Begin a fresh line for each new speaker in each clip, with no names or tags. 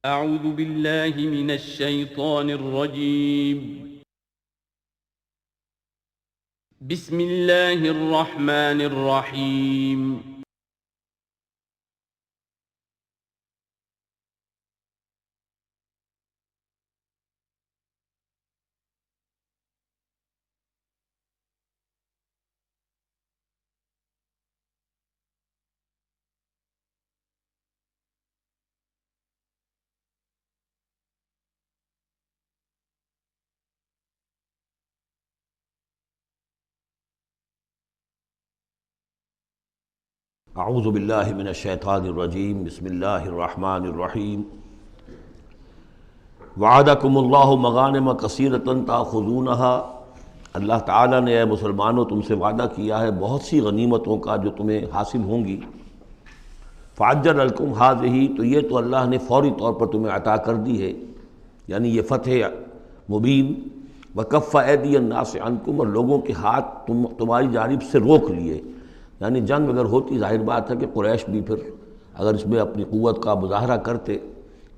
اعوذ باللہ من الشیطان الرجیم بسم اللہ الرحمن الرحیم
اعوذ باللہ من الشیطان الرجیم بسم اللہ الرحمن الرحیم وعدکم اللہ مغانم کثیرۃ تاخذونها، اللہ تعالیٰ نے اے مسلمانوں تم سے وعدہ کیا ہے بہت سی غنیمتوں کا جو تمہیں حاصل ہوں گی۔ فعجل لکم ہذہ، تو یہ تو اللہ نے فوری طور پر تمہیں عطا کر دی ہے، یعنی یہ فتح مبین۔ وکف ایدی الناس عنکم، اور لوگوں کے ہاتھ تمہاری جانب سے روک لیے، یعنی جنگ اگر ہوتی ظاہر بات ہے کہ قریش بھی پھر اگر اس میں اپنی قوت کا مظاہرہ کرتے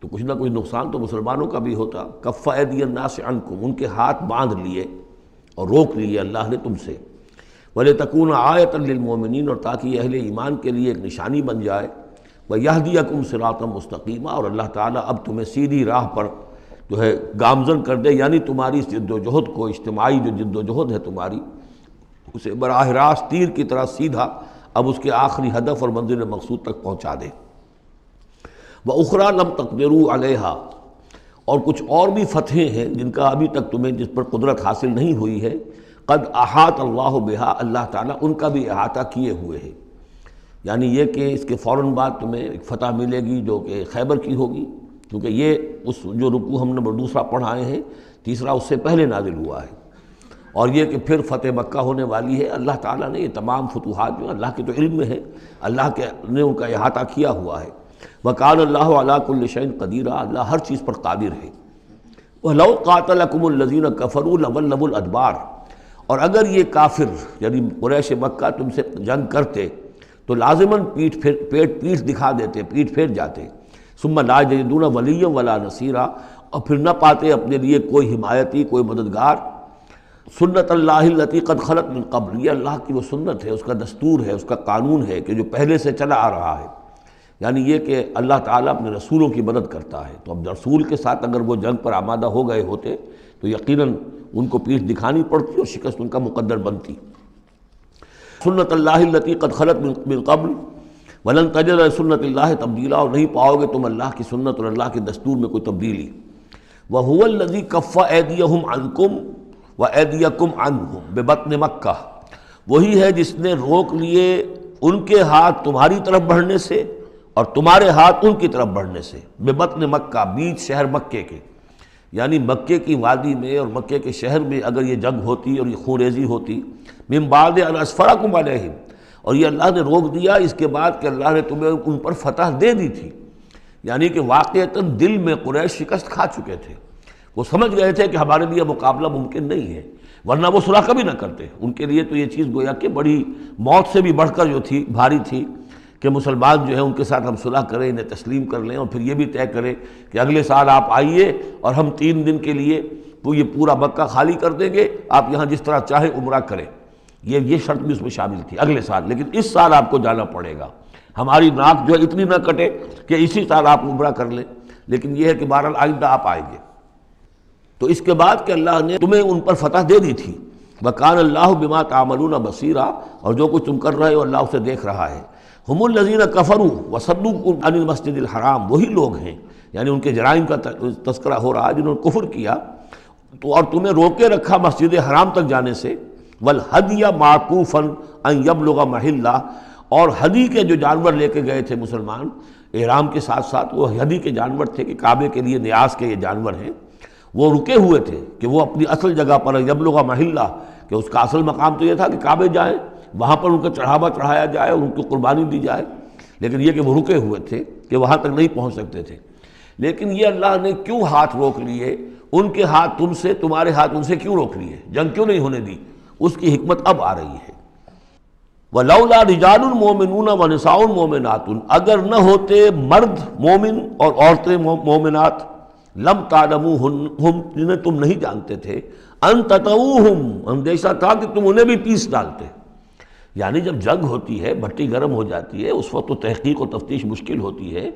تو کچھ نہ کچھ نقصان تو مسلمانوں کا بھی ہوتا۔ کف ایدی الناس عنکم، ان کے ہاتھ باندھ لیے اور روک لیے اللہ نے تم سے۔ وَلِتَكُونَ آیَةً لِّلْمُؤْمِنِينَ، اور تاکہ یہ اہل ایمان کے لیے ایک نشانی بن جائے۔ وَيَهْدِيَكُمْ صِرَاطًا مُسْتَقِيمًا، اور اللہ تعالیٰ اب تمہیں سیدھی راہ پر جو ہے گامزن کر دے، یعنی تمہاری اس جد و جہد کو، اجتماعی جو جد و جہد ہے تمہاری، اسے براہ راست تیر کی طرح سیدھا اب اس کے آخری ہدف اور منزل مقصود تک پہنچا دے۔ وَأُخْرَىٰ لَمْ تَقْدِرُوا عَلَيْهَا، اور کچھ اور بھی فتحیں ہیں جن کا ابھی تک تمہیں جس پر قدرت حاصل نہیں ہوئی ہے۔ قد احاط اللہ بہا، اللہ تعالیٰ ان کا بھی احاطہ کیے ہوئے ہے، یعنی یہ کہ اس کے فوراً بعد تمہیں ایک فتح ملے گی جو کہ خیبر کی ہوگی، کیونکہ یہ اس جو رکوع ہم نے دوسرا پڑھائے ہیں، تیسرا اس سے پہلے نازل ہوا ہے، اور یہ کہ پھر فتح مکہ ہونے والی ہے۔ اللہ تعالیٰ نے یہ تمام فتوحات جو اللہ کے تو علم میں ہے، اللہ کے نے ان کا احاطہ کیا ہوا ہے۔ وَكَانَ اللَّهُ عَلَىٰ كُلِّ شَيْءٍ قَدِيرًا، اللہ ہر چیز پر قادر ہے۔ وَلَوْ قَاتَلَكُمُ الَّذِينَ كَفَرُوا لَوَلَّوُا الْأَدْبَارَ، اور اگر یہ کافر یعنی قریش مکہ تم سے جنگ کرتے تو لازماً پیٹ دکھا دیتے، پیٹ پھیر جاتے۔ ثُمَّ لَا يَجِدُونَ وَلِيًّا وَلَا نَصِيرًا، اور پھر نہ پاتے اپنے لیے کوئی حمایتی، کوئی مددگار۔ سنت اللہ التی قد خلت من قبل، یہ اللہ کی وہ سنت ہے، اس کا دستور ہے، اس کا قانون ہے کہ جو پہلے سے چلا آ رہا ہے، یعنی یہ کہ اللہ تعالیٰ اپنے رسولوں کی مدد کرتا ہے۔ تو اب رسول کے ساتھ اگر وہ جنگ پر آمادہ ہو گئے ہوتے تو یقیناً ان کو پیٹھ دکھانی پڑتی اور شکست ان کا مقدر بنتی۔ سنت اللہ التی قد خلت من قبل ولن تجد لسنت اللہ تبدیلا، اور نہیں پاؤ گے تم اللہ کی سنت اور اللہ کے دستور میں کوئی تبدیلی۔ وَهُوَ الَّذِي كَفَّ أَيْدِيَهُمْ عَنْكُمْ وَأَيْدِيَكُمْ عَنْهُمْ بِبَطْنِ مکہ، وہی ہے جس نے روک لیے ان کے ہاتھ تمہاری طرف بڑھنے سے اور تمہارے ہاتھ ان کی طرف بڑھنے سے۔ بِبَطْنِ مکہ، بیچ شہر مکے کے، یعنی مکے کی وادی میں اور مکے کے شہر میں اگر یہ جنگ ہوتی اور یہ خون ریزی ہوتی، مِن بَعْدِ أَنْ أَسْفَرَكُمْ عَلَيْهِمْ، اور یہ اللہ نے روک دیا اس کے بعد کہ اللہ نے تمہیں ان پر فتح دے دی تھی، یعنی کہ واقعتاً دل میں قریش شکست کھا چکے تھے، وہ سمجھ گئے تھے کہ ہمارے لیے مقابلہ ممکن نہیں ہے، ورنہ وہ صلح کبھی نہ کرتے۔ ان کے لیے تو یہ چیز گویا کہ بڑی موت سے بھی بڑھ کر جو تھی، بھاری تھی، کہ مسلمان جو ہیں ان کے ساتھ ہم صلح کریں، انہیں تسلیم کر لیں، اور پھر یہ بھی طے کریں کہ اگلے سال آپ آئیے اور ہم 3 دن کے لیے تو یہ پورا مکہ خالی کر دیں گے، آپ یہاں جس طرح چاہیں عمرہ کریں۔ یہ شرط بھی اس میں شامل تھی اگلے سال، لیکن اس سال آپ کو جانا پڑے گا، ہماری ناک جو ہے اتنی نہ کٹے کہ اسی سال آپ عمرہ کر لیں، لیکن یہ ہے کہ بہرحال آئندہ آپ آئیں گے۔ تو اس کے بعد کہ اللہ نے تمہیں ان پر فتح دے دی تھی۔ وَكَانَ اللَّهُ بِمَا تَعْمَلُونَ بَصِيرًا، اور جو کچھ تم کر رہے ہو اللہ اسے دیکھ رہا ہے۔ هُمُ الَّذِينَ كَفَرُوا وَصَدُّوكُمْ عَنِ الْمَسْجِدِ الْحَرَامِ، وہی لوگ ہیں، یعنی ان کے جرائم کا تذکرہ ہو رہا ہے جنہوں نے کفر کیا تو اور تمہیں روکے رکھا مسجد حرام تک جانے سے۔ وَالْهَدْيَ مَعْكُوفًا أَن يَبْلُغَ مَحِلَّهُ، اور ہدی کے جو جانور لے کے گئے تھے مسلمان احرام کے ساتھ ساتھ، وہ ہدی کے جانور تھے کہ کعبے کے لیے نیاز کے یہ جانور ہیں، وہ رکے ہوئے تھے کہ وہ اپنی اصل جگہ پر یبلغ محلہ، کہ اس کا اصل مقام تو یہ تھا کہ کعبے جائیں، وہاں پر ان کا چڑھاوا چڑھایا جائے اور ان کی قربانی دی جائے، لیکن یہ کہ وہ رکے ہوئے تھے کہ وہاں تک نہیں پہنچ سکتے تھے۔ لیکن یہ اللہ نے کیوں ہاتھ روک لیے، ان کے ہاتھ تم سے، تمہارے ہاتھ ان سے کیوں روک لیے، جنگ کیوں نہیں ہونے دی، اس کی حکمت اب آ رہی ہے۔ وَلَوْلَا رِجَالٌ مُؤْمِنُونَ وَنِسَاءٌ مُؤْمِنَاتٌ، اگر نہ ہوتے مرد مومن اور عورتیں مومنات، لم تعلموہم جنہیں تم نہیں جانتے تھے، ان تطؤوہم اندیشہ تھا کہ تم انہیں بھی پیس ڈالتے. یعنی جب جنگ ہوتی ہے، بھٹی گرم ہو جاتی ہے، اس وقت تو تحقیق و تفتیش مشکل ہوتی ہے.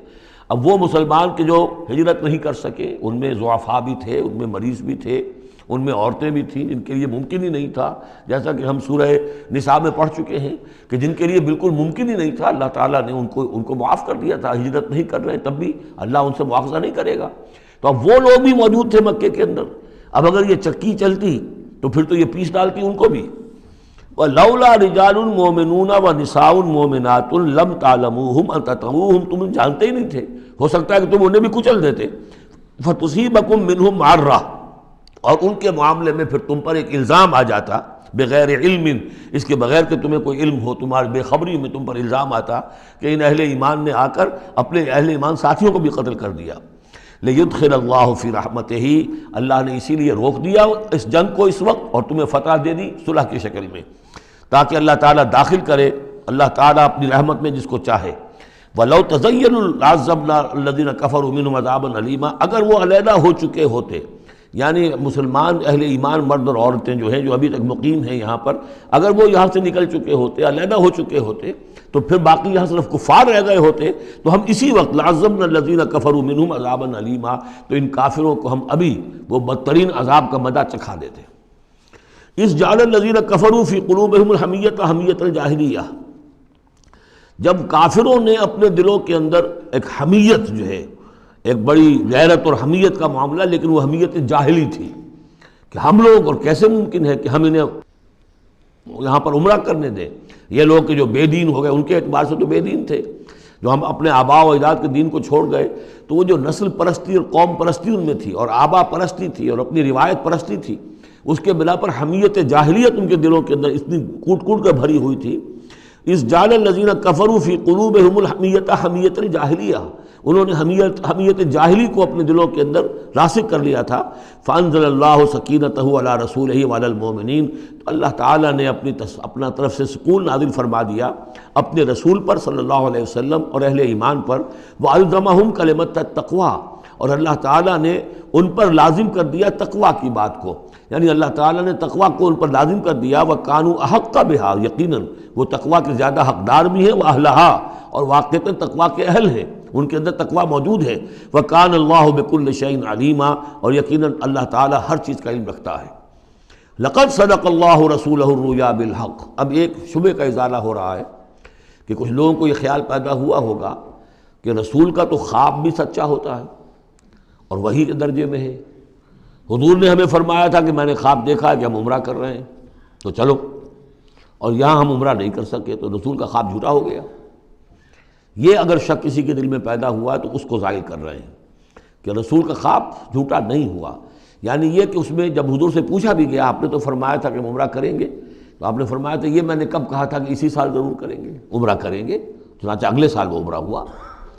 اب وہ مسلمان کے جو ہجرت نہیں کر سکے، ان میں ضعفاء بھی تھے، ان میں مریض بھی تھے، ان میں عورتیں بھی تھیں جن کے لیے ممکن ہی نہیں تھا، جیسا کہ ہم سورہ نساء میں پڑھ چکے ہیں کہ جن کے لیے بالکل ممکن ہی نہیں تھا، اللہ تعالیٰ نے ان کو معاف کر دیا تھا. ہجرت نہیں کر رہے تب بھی اللہ ان سے مواخذہ نہیں کرے گا. تو اب وہ لوگ بھی موجود تھے مکے کے اندر. اب اگر یہ چکی چلتی تو پھر تو یہ پیس ڈالتی ان کو بھی. وَلَوْلَا رِجَالٌ مُؤْمِنُونَ وَنِسَاءٌ مُؤْمِنَاتٌ لَمْ تَعْلَمُوهُمْ أَن تَطَؤُوهُمْ تم جانتے ہی نہیں تھے، ہو سکتا ہے کہ تم انہیں بھی کچل دیتے. فَتُصِيبَكُم مِّنْهُمْ مَعَرَّةٌ، اور ان کے معاملے میں پھر تم پر ایک الزام آ جاتا بغیر علم، اس کے بغیر کہ تمہیں کوئی علم ہو، تمہاری بے خبری میں تم پر الزام آتا کہ ان اہل ایمان نے آ کر اپنے اہل ایمان ساتھیوں کو بھی قتل کر دیا. لِيُدْخِلَ اللَّهُ فِي رَحْمَتِهِ، اللہ نے اسی لیے روک دیا اس جنگ کو اس وقت اور تمہیں فتح دے دی صلح کی شکل میں، تاکہ اللہ تعالیٰ داخل کرے اللہ تعالیٰ اپنی رحمت میں جس کو چاہے. وَلَوْ تَزَيَّنُوا لَعَذَّبْنَا الَّذِينَ كَفَرُوا مِنْهُمْ عَذَابًا أَلِيمًا، اگر وہ علیحدہ ہو چکے ہوتے، یعنی مسلمان اہل ایمان مرد اور عورتیں جو ہیں جو ابھی تک مقیم ہیں یہاں پر، اگر وہ یہاں سے نکل چکے ہوتے، علیحدہ ہو چکے ہوتے، تو پھر باقی یہاں صرف کفار رہ گئے ہوتے، تو ہم اسی وقت لَعَذَّبْنَا الَّذِينَ كَفَرُوا مِنْهُمْ عَذَابًا أَلِيمًا، تو ان کافروں کو ہم ابھی وہ بدترین عذاب کا مزہ چکھا دیتے. اس جعل الذین کفروا فی قلوبہم الحمیۃ حمیۃ الجاہلیہ، جب کافروں نے اپنے دلوں کے اندر ایک حمیت جو ہے، ایک بڑی غیرت اور حمیت کا معاملہ، لیکن وہ حمیت جاہلی تھی کہ ہم لوگ، اور کیسے ممکن ہے کہ ہم انہیں یہاں پر عمرہ کرنے دیں. یہ لوگ کہ جو بے دین ہو گئے، ان کے اعتبار سے تو بے دین تھے، جو ہم اپنے آبا و اجداد کے دین کو چھوڑ گئے، تو وہ جو نسل پرستی اور قوم پرستی ان میں تھی، اور آبا پرستی تھی، اور اپنی روایت پرستی تھی، اس کے بنا پر حمیت جاہلیت ان کے دلوں کے اندر اتنی کوٹ کوٹ کر بھری ہوئی تھی. اس جعل الذین کفروا فی قلوبہم الحمیۃ حمیۃ الجاہلیہ، انہوں نے حمیت جاہلی کو اپنے دلوں کے اندر راسخ کر لیا تھا. فانزل اللہ سکینتہ علی رسولہ وعلی المؤمنین، تو اللہ تعالیٰ نے اپنا طرف سے سکون نازل فرما دیا اپنے رسول پر صلی اللہ علیہ وسلم اور اہل ایمان پر. وَأَلْزَمَهُمْ كَلِمَةَ التَّقْوَىٰ، اور اللہ تعالیٰ نے ان پر لازم کر دیا تقویٰ کی بات کو، یعنی اللہ تعالیٰ نے تقویٰ کو ان پر لازم کر دیا. وَكَانُوا أَحَقَّ بِهَا، یقیناً وہ تقویٰ کے زیادہ حقدار بھی ہیں، وَأَهْلَهَا، اور واقعتاً تقویٰ کے اہل ہیں، ان کے اندر تقویٰ موجود ہے. وَكَانَ اللَّهُ بِكُلِّ شَيْءٍ عَلِيمًا، اور یقیناً اللہ تعالیٰ ہر چیز کا علم رکھتا ہے. لَقَدْ صَدَقَ اللَّهُ رَسُولَهُ الرُّؤْيَا بِالْحَقِّ، اب ایک شبہ کا ازالہ ہو رہا ہے کہ کچھ لوگوں کو یہ خیال پیدا ہوا ہوگا کہ رسول کا تو خواب بھی سچا ہوتا ہے اور وحی کے درجے میں ہے. حضور نے ہمیں فرمایا تھا کہ میں نے خواب دیکھا ہے کہ ہم عمرہ کر رہے ہیں تو چلو، اور یہاں ہم عمرہ نہیں کر سکے تو رسول کا خواب جھوٹا ہو گیا. یہ اگر شک کسی کے دل میں پیدا ہوا تو اس کو ظاہر کر رہے ہیں کہ رسول کا خواب جھوٹا نہیں ہوا. یعنی یہ کہ اس میں جب حضور سے پوچھا بھی گیا، آپ نے تو فرمایا تھا کہ ہم عمرہ کریں گے، تو آپ نے فرمایا تھا یہ میں نے کب کہا تھا کہ اسی سال ضرور کریں گے، عمرہ کریں گے. چنانچہ اگلے سال وہ عمرہ ہوا.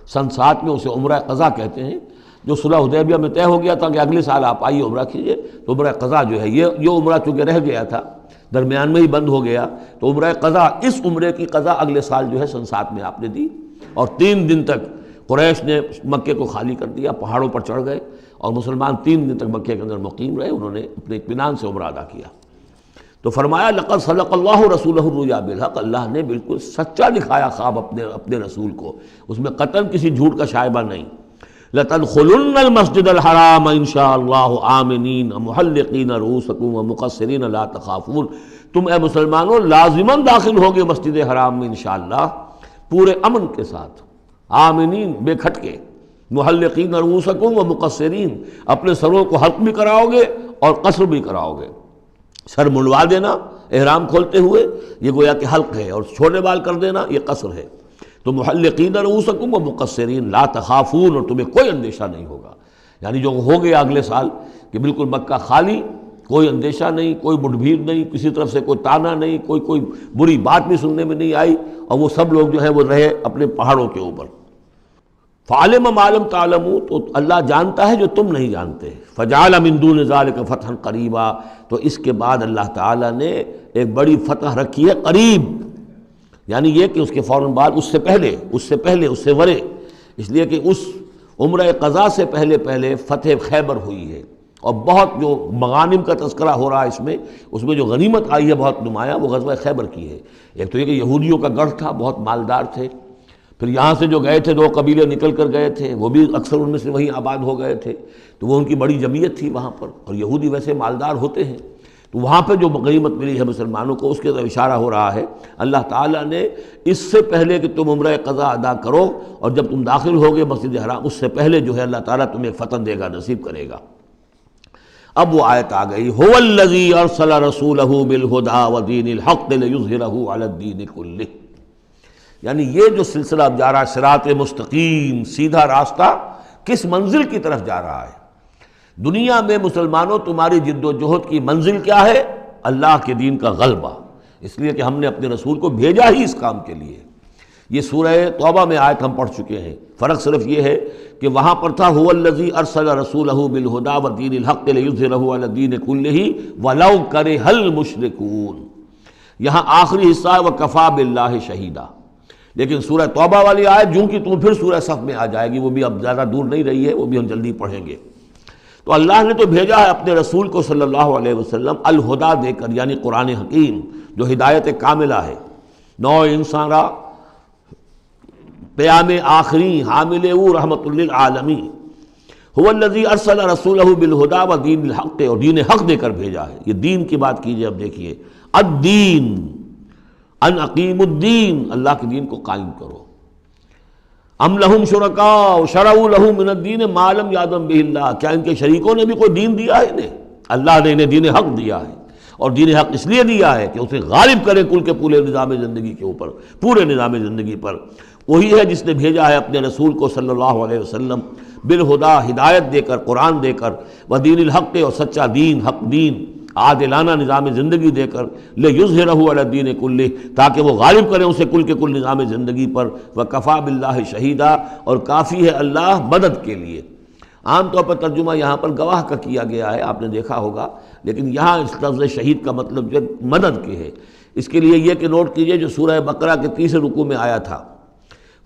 سن 7 میں اسے عمرہ قضا کہتے ہیں، جو صلح حدیبیہ میں طے ہو گیا تھا کہ اگلے سال آپ آئیے عمرہ کیجئے، تو عمرہ قضا جو ہے یہ عمرہ چونکہ رہ گیا تھا، درمیان میں ہی بند ہو گیا، تو عمرہ قضا، اس عمرے کی قضا اگلے سال جو ہے سن 7 میں آپ نے دی. اور 3 دن تک قریش نے مکے کو خالی کر دیا، پہاڑوں پر چڑھ گئے، اور مسلمان 3 دن تک مکے کے اندر مقیم رہے. انہوں نے اپنے اطمینان سے عمرہ ادا کیا. تو فرمایا لقد صدق اللہ رسولہ الرؤیا بالحق، اللہ نے بالکل سچا دکھایا خواب اپنے رسول کو، اس میں قطعاً کسی جھوٹ کا شائبہ نہیں. لَتَدْخُلُنَّ الْمَسْجِدَ الْحَرَامَ إِنْ شَاءَ اللَّهُ آمِنِينَ مُحَلِّقِينَ رُؤُوسَكُمْ وَمُقَصِّرِينَ لَا تَخَافُونَ، تم اے مسلمانوں لازماً داخل ہوگے مسجد حرام میں انشاءاللہ پورے امن کے ساتھ، آمنین بے کھٹ کے، محلقین رؤوسکم ومقصرین، اپنے سروں کو حلق بھی کراؤ گے اور قصر بھی کراؤ گے. سر منڈوا دینا احرام کھولتے ہوئے یہ گویا کہ حلق ہے، اور چھوٹے بال کر دینا یہ قصر ہے. تو محلقین رؤوسکم ومقصرین لا تخافون، اور تمہیں کوئی اندیشہ نہیں ہوگا. یعنی جو ہو گیا اگلے سال کہ بالکل مکہ خالی، کوئی اندیشہ نہیں، کوئی مٹ بھیڑ نہیں، کسی طرف سے کوئی تانا نہیں، کوئی بری بات بھی سننے میں نہیں آئی، اور وہ سب لوگ جو ہیں وہ رہے اپنے پہاڑوں کے اوپر. فعلم ما لم تعلموا، تو اللہ جانتا ہے جو تم نہیں جانتے. فجعل من دون ذلك فتحا قریبا، تو اس کے بعد اللہ تعالیٰ نے ایک بڑی فتح رکھی ہے قریب. یعنی یہ کہ اس کے فوراً بعد اس سے ورے، اس لیے کہ اس عمرہ قضا سے پہلے فتح خیبر ہوئی ہے، اور بہت جو مغانم کا تذکرہ ہو رہا ہے اس میں جو غنیمت آئی ہے بہت نمایاں، وہ غزوہ خیبر کی ہے۔ ایک تو یہ کہ یہودیوں کا گڑھ تھا، بہت مالدار تھے، پھر یہاں سے جو گئے تھے 2 قبیلے نکل کر گئے تھے، وہ بھی اکثر ان میں سے وہیں آباد ہو گئے تھے، تو وہ ان کی بڑی جمعیت تھی وہاں پر، اور یہودی ویسے مالدار ہوتے ہیں، تو وہاں پہ جو غنیمت ملی ہے مسلمانوں کو، اس کے طرف اشارہ ہو رہا ہے اللہ تعالیٰ نے اس سے پہلے کہ تم عمرہ قضا ادا کرو، اور جب تم داخل ہوگے مسجد حرام، اس سے پہلے جو ہے اللہ تعالیٰ تمہیں ایک فتح دے گا، نصیب کرے گا۔ اب وہ آیت آ گئی، هو الذی ارسل رسولہ بالہدی ودین الحق لیظہرہ علی الدین کلہ، یعنی یہ جو سلسلہ اب جا رہا ہے، صراط مستقیم، سیدھا راستہ، کس منزل کی طرف جا رہا ہے؟ دنیا میں مسلمانوں تمہاری جد و جہد کی منزل کیا ہے؟ اللہ کے دین کا غلبہ، اس لیے کہ ہم نے اپنے رسول کو بھیجا ہی اس کام کے لیے۔ یہ سورہ توبہ میں آیت ہم پڑھ چکے ہیں، فرق صرف یہ ہے کہ وہاں پر تھا هو الذی ارسل رسولہ بالہدی ودین الحق لیظہرہ علی الدین کلہ ولو کرہ المشرکون، یہاں آخری حصہ ہے وکفی باللہ شہیدا، لیکن سورہ توبہ والی آیت جوں کی تم پھر سورہ صف میں آ جائے گی، وہ بھی اب زیادہ دور نہیں رہی ہے، وہ بھی ہم جلدی پڑھیں گے۔ تو اللہ نے تو بھیجا ہے اپنے رسول کو صلی اللہ علیہ وسلم الہدا دے کر، یعنی قرآن حکیم جو ہدایت کاملہ ہے، نوع انسان را پیام آخری حامل او رحمت للعالمین، هو الذی ارسل رسولہ بالہدی ودین الحق، اور دین حق دے کر بھیجا ہے۔ یہ دین کی بات کیجئے، اب دیکھیے الدین، ان اقیم الدین، اللہ کے دین کو قائم کرو۔ ام لہم شرکاء شرعوا لہم من الدین ما لم یأذن بہ اللہ، کیا ان کے شریکوں نے بھی کوئی دین دیا ہے انہیں؟ اللہ نے انہیں دین حق دیا ہے، اور دین حق اس لیے دیا ہے کہ اسے غالب کرے کل کے پورے نظام زندگی کے اوپر، پورے نظام زندگی پر۔ وہی ہے جس نے بھیجا ہے اپنے رسول کو صلی اللہ علیہ وسلم بالہدا، ہدایت دے کر، قرآن دے کر، ودین الحق، اور سچا دین، حق دین، عادلانہ نظام زندگی دے کر، لیظہرہ علی الدین کلہ، تاکہ وہ غالب کریں اسے کل کے کل نظام زندگی پر، وکفی باللہ شہیدا، اور کافی ہے اللہ مدد کے لیے۔ عام طور پر ترجمہ یہاں پر گواہ کا کیا گیا ہے، آپ نے دیکھا ہوگا، لیکن یہاں اس لفظ شہید کا مطلب جو مدد کے ہے۔ اس کے لیے یہ کہ نوٹ کیجئے جو سورہ بقرہ کے 30 رکوع میں آیا تھا،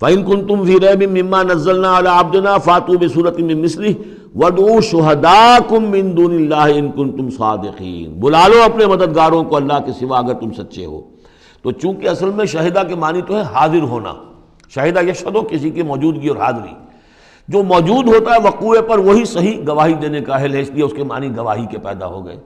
فَإِن كُنتُمْ فِي رَيْبٍ مِّمَّا نَزَّلْنَا عَلَىٰ عَبْدِنَا فَأْتُوا بِسُورَةٍ مِّن مِّثْلِهِ وَادْعُوا شُهَدَاءَكُم مِّن دُونِ اللَّهِ إِن كُنتُمْ صَادِقِينَ، بلا لو اپنے مددگاروں کو اللہ کے سوا اگر تم سچے ہو۔ تو چونکہ اصل میں شہیدہ کے معنی تو ہے حاضر ہونا، شہیدہ یشہدو، کسی کی موجودگی اور حاضری، جو موجود ہوتا ہے وقوع پر وہی صحیح گواہی دینے کا اہل ہے، اس لیے اس کے معنی گواہی کے پیدا ہو گئے،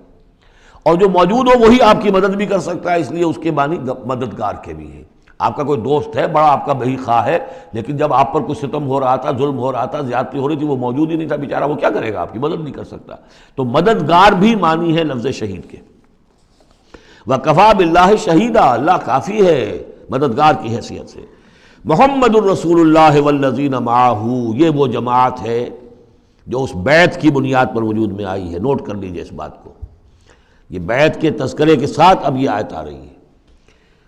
اور جو موجود ہو وہی آپ کی مدد بھی کر سکتا ہے، اس لیے اس کے معنی مددگار کے بھی ہیں۔ آپ کا کوئی دوست ہے، بڑا آپ کا بہی خواہ ہے، لیکن جب آپ پر کوئی ستم ہو رہا تھا، ظلم ہو رہا تھا، زیادتی ہو رہی تھی، وہ موجود ہی نہیں تھا بیچارہ، وہ کیا کرے گا؟ آپ کی مدد نہیں کر سکتا۔ تو مددگار بھی معنی ہے لفظ شہید کے۔ وَكَفَى بِاللَّهِ شَهِيدًا، اللہ کافی ہے مددگار کی حیثیت سے۔ محمد الرسول اللہ والذین معہ، یہ وہ جماعت ہے جو اس بیعت کی بنیاد پر وجود میں آئی ہے۔ نوٹ کر لیجئے اس بات کو، یہ بیعت کے تذکرے کے ساتھ اب یہ آیت آ رہی ہے۔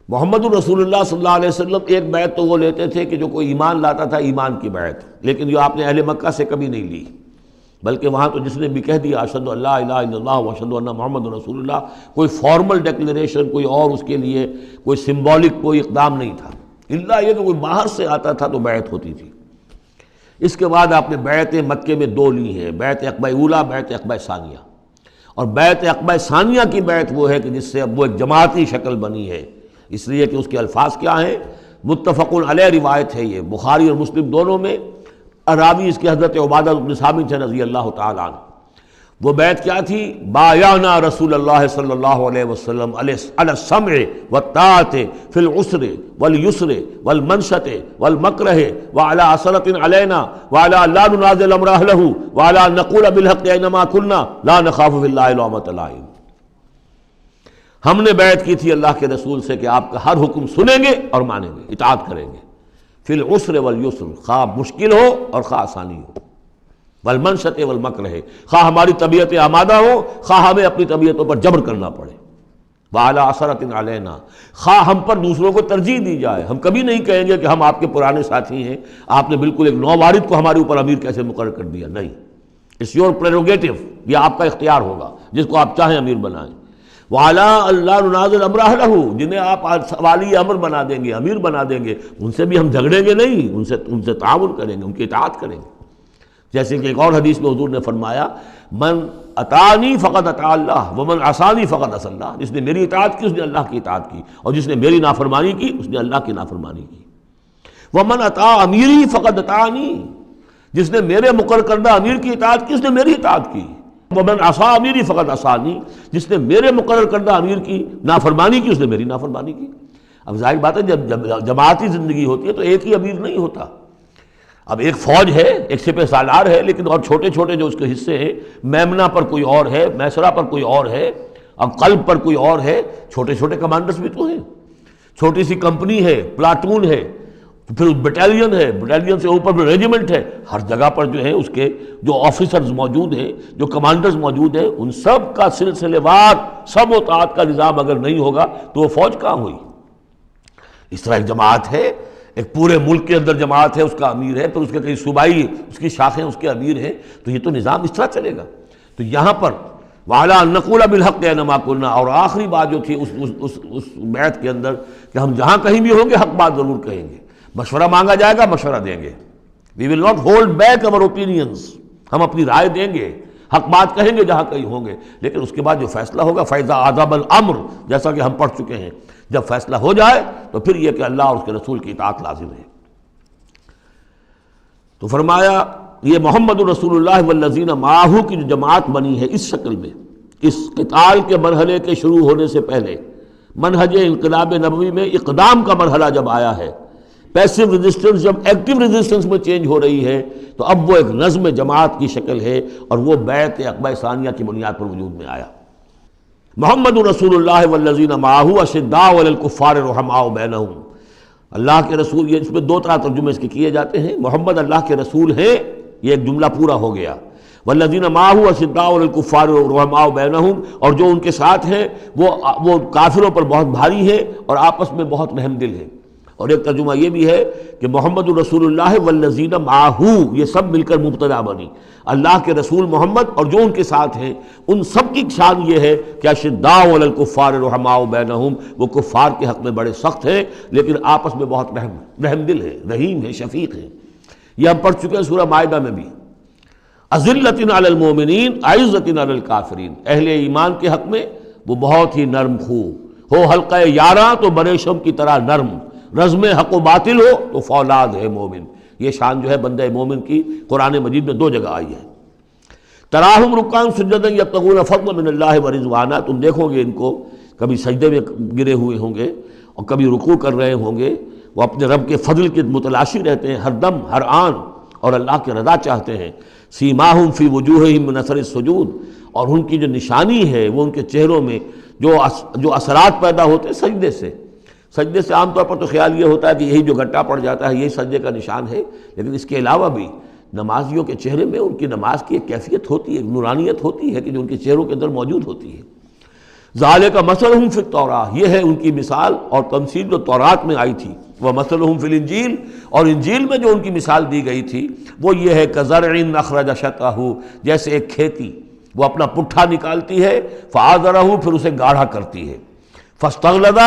محمد الرسول اللہ صلی اللہ علیہ وسلم ایک بیعت تو وہ لیتے تھے کہ جو کوئی ایمان لاتا تھا، ایمان کی بیعت، لیکن جو آپ نے اہل مکہ سے کبھی نہیں لی، بلکہ وہاں تو جس نے بھی کہہ دیا اشہد ان لا الہ الا اللہ واشہد ان محمد رسول اللہ، کوئی فارمل ڈیکلیریشن، کوئی اور اس کے لیے کوئی سمبولک کوئی اقدام نہیں تھا، الا یہ کہ کوئی باہر سے آتا تھا تو بیعت ہوتی تھی۔ اس کے بعد آپ نے بیعت مکے میں 2 لی ہیں، بیعت عقبہ اولیٰ، بیعت عقبہ ثانیہ، اور بیعت عقبہ ثانیہ کی بیعت وہ ہے کہ جس سے اب وہ ایک جماعتی شکل بنی ہے، اس لیے کہ اس کے الفاظ کیا ہیں؟ متفق علیہ روایت ہے، یہ بخاری اور مسلم دونوں میں، راوی اس کے حضرت عبادہ بن صامت رضی اللہ تعالیٰ عنہ۔ وہ بیعت کیا تھی؟ بایعنا رسول اللہ صلی اللہ علیہ وسلم علی السمع والطاعۃ فی العسر والیسر والمنشط والمکرہ وعلی عثرۃ علینا وعلی لا ننازع الامر اہلہ وعلی ان نقول بالحق اینما کنا لا نخاف فی اللہ لومۃ لائم۔ ہم نے بیعت کی تھی اللہ کے رسول سے کہ آپ کا ہر حکم سنیں گے اور مانیں گے، اطاعت کریں گے، فی العسر والیسر، خواہ مشکل ہو اور خواہ آسانی ہو، والمنشط والمکرہ، خواہ ہماری طبیعت آمادہ ہو، خواہ ہمیں اپنی طبیعتوں پر جبر کرنا پڑے، وعلی عثرۃ علینا، خواہ ہم پر دوسروں کو ترجیح دی جائے، ہم کبھی نہیں کہیں گے کہ ہم آپ کے پرانے ساتھی ہیں، آپ نے بالکل ایک نووارد کو ہمارے اوپر امیر کیسے مقرر کر دیا، نہیں، اٹس یور پریروگیٹو، یہ آپ کا اختیار ہوگا، جس کو آپ چاہیں امیر بنائیں۔ وَعَلَىٰ أَلَّا نُنَازِلَ أَمْرَهُ لَهُ، جنہیں آپ والی امر بنا دیں گے، امیر بنا دیں گے، ان سے بھی ہم جھگڑیں گے نہیں، ان سے تعاون کریں گے، ان کی اطاعت کریں گے۔ جیسے کہ ایک اور حدیث میں حضور نے فرمایا من اطاعنی فقد اطاع اللہ ومن عصانی فقد عصی اللہ، جس نے میری اطاعت کی اس نے اللہ کی اطاعت کی، اور جس نے میری نافرمانی کی اس نے اللہ کی نافرمانی کی۔ ومن اطاع امیری فقد اطاعنی، جس نے میرے مقرر کردہ امیر کی اطاعت کی اس نے میری اطاعت کی۔ ومن عصی امیری فقد عصانی، جس نے میرے مقرر کردہ امیر کی نافرمانی کی اس نے میری نافرمانی کی۔ اب ظاہر بات ہے جب جماعتی زندگی ہوتی ہے تو ایک ہی امیر نہیں ہوتا، اب ایک فوج ہے، ایک سپہ سالار ہے، لیکن اور چھوٹے چھوٹے جو اس کے حصے ہیں، میمنہ پر کوئی اور ہے، میسرہ پر کوئی اور ہے، اب قلب پر کوئی اور ہے، چھوٹے چھوٹے کمانڈرز بھی تو ہیں، چھوٹی سی کمپنی ہے، پلاٹون ہے، پھر بٹالین ہے، بٹالین سے اوپر ریجیمنٹ ہے، ہر جگہ پر جو ہے اس کے جو آفیسرز موجود ہیں، جو کمانڈرز موجود ہیں، ان سب کا سلسلے وار سب و طاعت کا نظام اگر نہیں ہوگا تو وہ فوج کہاں ہوئی؟ اس طرح ایک جماعت ہے، ایک پورے ملک کے اندر جماعت ہے، اس کا امیر ہے، پھر اس کے کئی صوبائی اس کی شاخیں اس کے امیر ہیں، تو یہ تو نظام اس طرح چلے گا۔ تو یہاں پر وَعَلَىٰ أَن نَّقُولَ بِالْحَقِّ أَيْنَمَا كُنَّا، اور آخری بات جو تھی اس بیعت کے اندر کہ ہم جہاں کہیں بھی ہوں گے حق بات ضرور کہیں گے، مشورہ مانگا جائے گا مشورہ دیں گے، وی ول ناٹ ہولڈ بیک اور اوپینینز، ہم اپنی رائے دیں گے، حق بات کہیں گے جہاں کہیں ہوں گے، لیکن اس کے بعد جو فیصلہ ہوگا فَإِذَا عَزَمَ الْأَمْرُ، جیسا کہ ہم پڑھ چکے ہیں، جب فیصلہ ہو جائے تو پھر یہ کہ اللہ اور اس کے رسول کی اطاعت لازم ہے۔ تو فرمایا یہ محمد رسول اللہ والذین معہ کی جو جماعت بنی ہے اس شکل میں، اس قتال کے مرحلے کے شروع ہونے سے پہلے، منہج انقلاب نبوی میں اقدام کا مرحلہ جب آیا ہے، پیسو ریزسٹنس جب ایکٹیو ریزسٹنس میں چینج ہو رہی ہے، تو اب وہ ایک نظم جماعت کی شکل ہے، اور وہ بیعت عقبہ ثانیہ کی بنیاد پر وجود میں آیا۔ محمد رسول اللہ والذین معہ اشداء علی الکفار رحماء بینہم، اللہ کے رسول، یہ اس میں دو طرح ترجمے اس کے کیے جاتے ہیں، محمد اللہ کے رسول ہیں، یہ ایک جملہ پورا ہو گیا، والذین معہ اشداء علی الکفار رحماء بینہم، اور جو ان کے ساتھ ہیں وہ کافروں پر بہت بھاری ہیں اور آپس میں بہت رحم دل ہیں۔ اور ایک ترجمہ یہ بھی ہے کہ محمد رسول اللہ والذین معہ، یہ سب مل کر مبتدا بنی، اللہ کے رسول محمد اور جو ان کے ساتھ ہیں ان سب کی شان یہ ہے کہ اشداء علی الکفار رحماء بینہم، وہ کفار کے حق میں بڑے سخت ہیں لیکن آپس میں بہت رحم دل ہیں، رحیم ہیں، شفیق ہیں۔ یہ ہم پڑھ چکے ہیں سورہ مائدہ میں بھی، اذلۃ علی المؤمنین اعزۃ علی الکافرین، اہل ایمان کے حق میں وہ بہت ہی نرم خو ہو، حلقہ یاراں تو بریشم کی طرح نرم، رزم حق و باطل ہو تو فولاد ہے مومن۔ یہ شان جو ہے بندہ مومن کی قرآن مجید میں دو جگہ آئی ہے۔ تراہم رکعاً سجدا یبتغون فضلا من اللہ ورضوانا، تم دیکھو گے ان کو کبھی سجدے میں گرے ہوئے ہوں گے اور کبھی رکوع کر رہے ہوں گے، وہ اپنے رب کے فضل کے متلاشی رہتے ہیں ہر دم ہر آن، اور اللہ کی رضا چاہتے ہیں۔ سیماہم فی وجوہہم من اثر السجود، اور ان کی جو نشانی ہے وہ ان کے چہروں میں جو اثرات پیدا ہوتے ہیں سجدے سے عام طور پر تو خیال یہ ہوتا ہے کہ یہی جو گھٹا پڑ جاتا ہے یہی سجدے کا نشان ہے، لیکن اس کے علاوہ بھی نمازیوں کے چہرے میں ان کی نماز کی ایک کیفیت ہوتی ہے، ایک نورانیت ہوتی ہے کہ جو ان کے چہروں کے اندر موجود ہوتی ہے۔ ذالک مثلہم فی التوراۃ، یہ ہے ان کی مثال اور تمثیل جو تورات میں آئی تھی، ومثلہم فی الانجیل، اور انجیل میں جو ان کی مثال دی گئی تھی وہ یہ ہے کزرع اخرج شطأہ، جیسے ایک کھیتی وہ اپنا پٹھا نکالتی ہے، فآزرہ، پھر اسے گاڑھا کرتی ہے، فاستغلظ،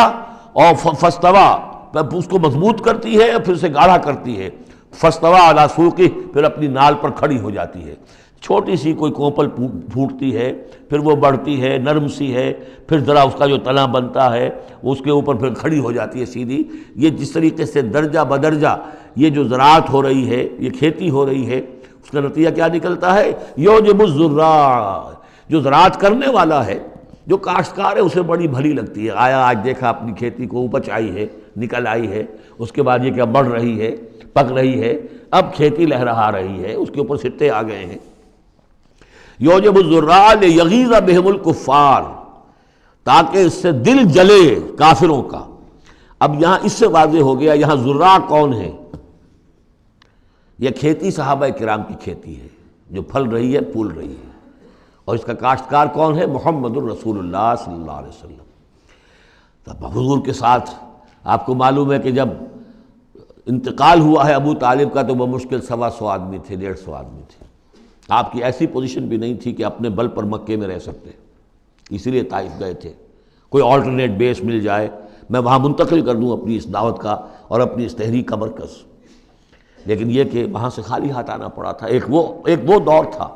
اور فاستویٰ، اس کو مضبوط کرتی ہے اور پھر اسے گاڑھا کرتی ہے، فاستویٰ علی سوقہ، پھر اپنی نال پر کھڑی ہو جاتی ہے۔ چھوٹی سی کوئی کوپل پھوٹتی ہے، پھر وہ بڑھتی ہے، نرم سی ہے، پھر ذرا اس کا جو تنا بنتا ہے وہ اس کے اوپر پھر کھڑی ہو جاتی ہے سیدھی۔ یہ جس طریقے سے درجہ بدرجہ یہ جو زراعت ہو رہی ہے، یہ کھیتی ہو رہی ہے، اس کا نتیجہ کیا نکلتا ہے؟ یعجب الزراع، جو زراعت کرنے والا ہے، جو کاشتکار ہے اسے بڑی بھلی لگتی ہے، آیا آج دیکھا اپنی کھیتی کو اپج آئی ہے، نکل آئی ہے، اس کے بعد یہ کہ بڑھ رہی ہے، پک رہی ہے، اب کھیتی لہرا رہی ہے، اس کے اوپر سٹے آ گئے ہیں۔ یعجب الزراع لیغیظ بہم الکفار، تاکہ اس سے دل جلے کافروں کا۔ اب یہاں اس سے واضح ہو گیا یہاں زراع کون ہے؟ یہ کھیتی صحابہ کرام کی کھیتی ہے جو پھل رہی ہے، پھول رہی ہے، اور اس کا کاشتکار کون ہے؟ محمد الرسول اللہ صلی اللہ علیہ وسلم۔ تب حضور کے ساتھ آپ کو معلوم ہے کہ جب انتقال ہوا ہے ابو طالب کا تو وہ مشکل 125 آدمی تھے، 150 آدمی تھے۔ آپ کی ایسی پوزیشن بھی نہیں تھی کہ اپنے بل پر مکے میں رہ سکتے، اسی لیے طائف گئے تھے۔ کوئی آلٹرنیٹ بیس مل جائے، میں وہاں منتقل کر دوں اپنی اس دعوت کا اور اپنی اس تحریک کا مرکز۔ لیکن یہ کہ وہاں سے خالی ہاتھ آنا پڑا تھا۔ ایک وہ دور تھا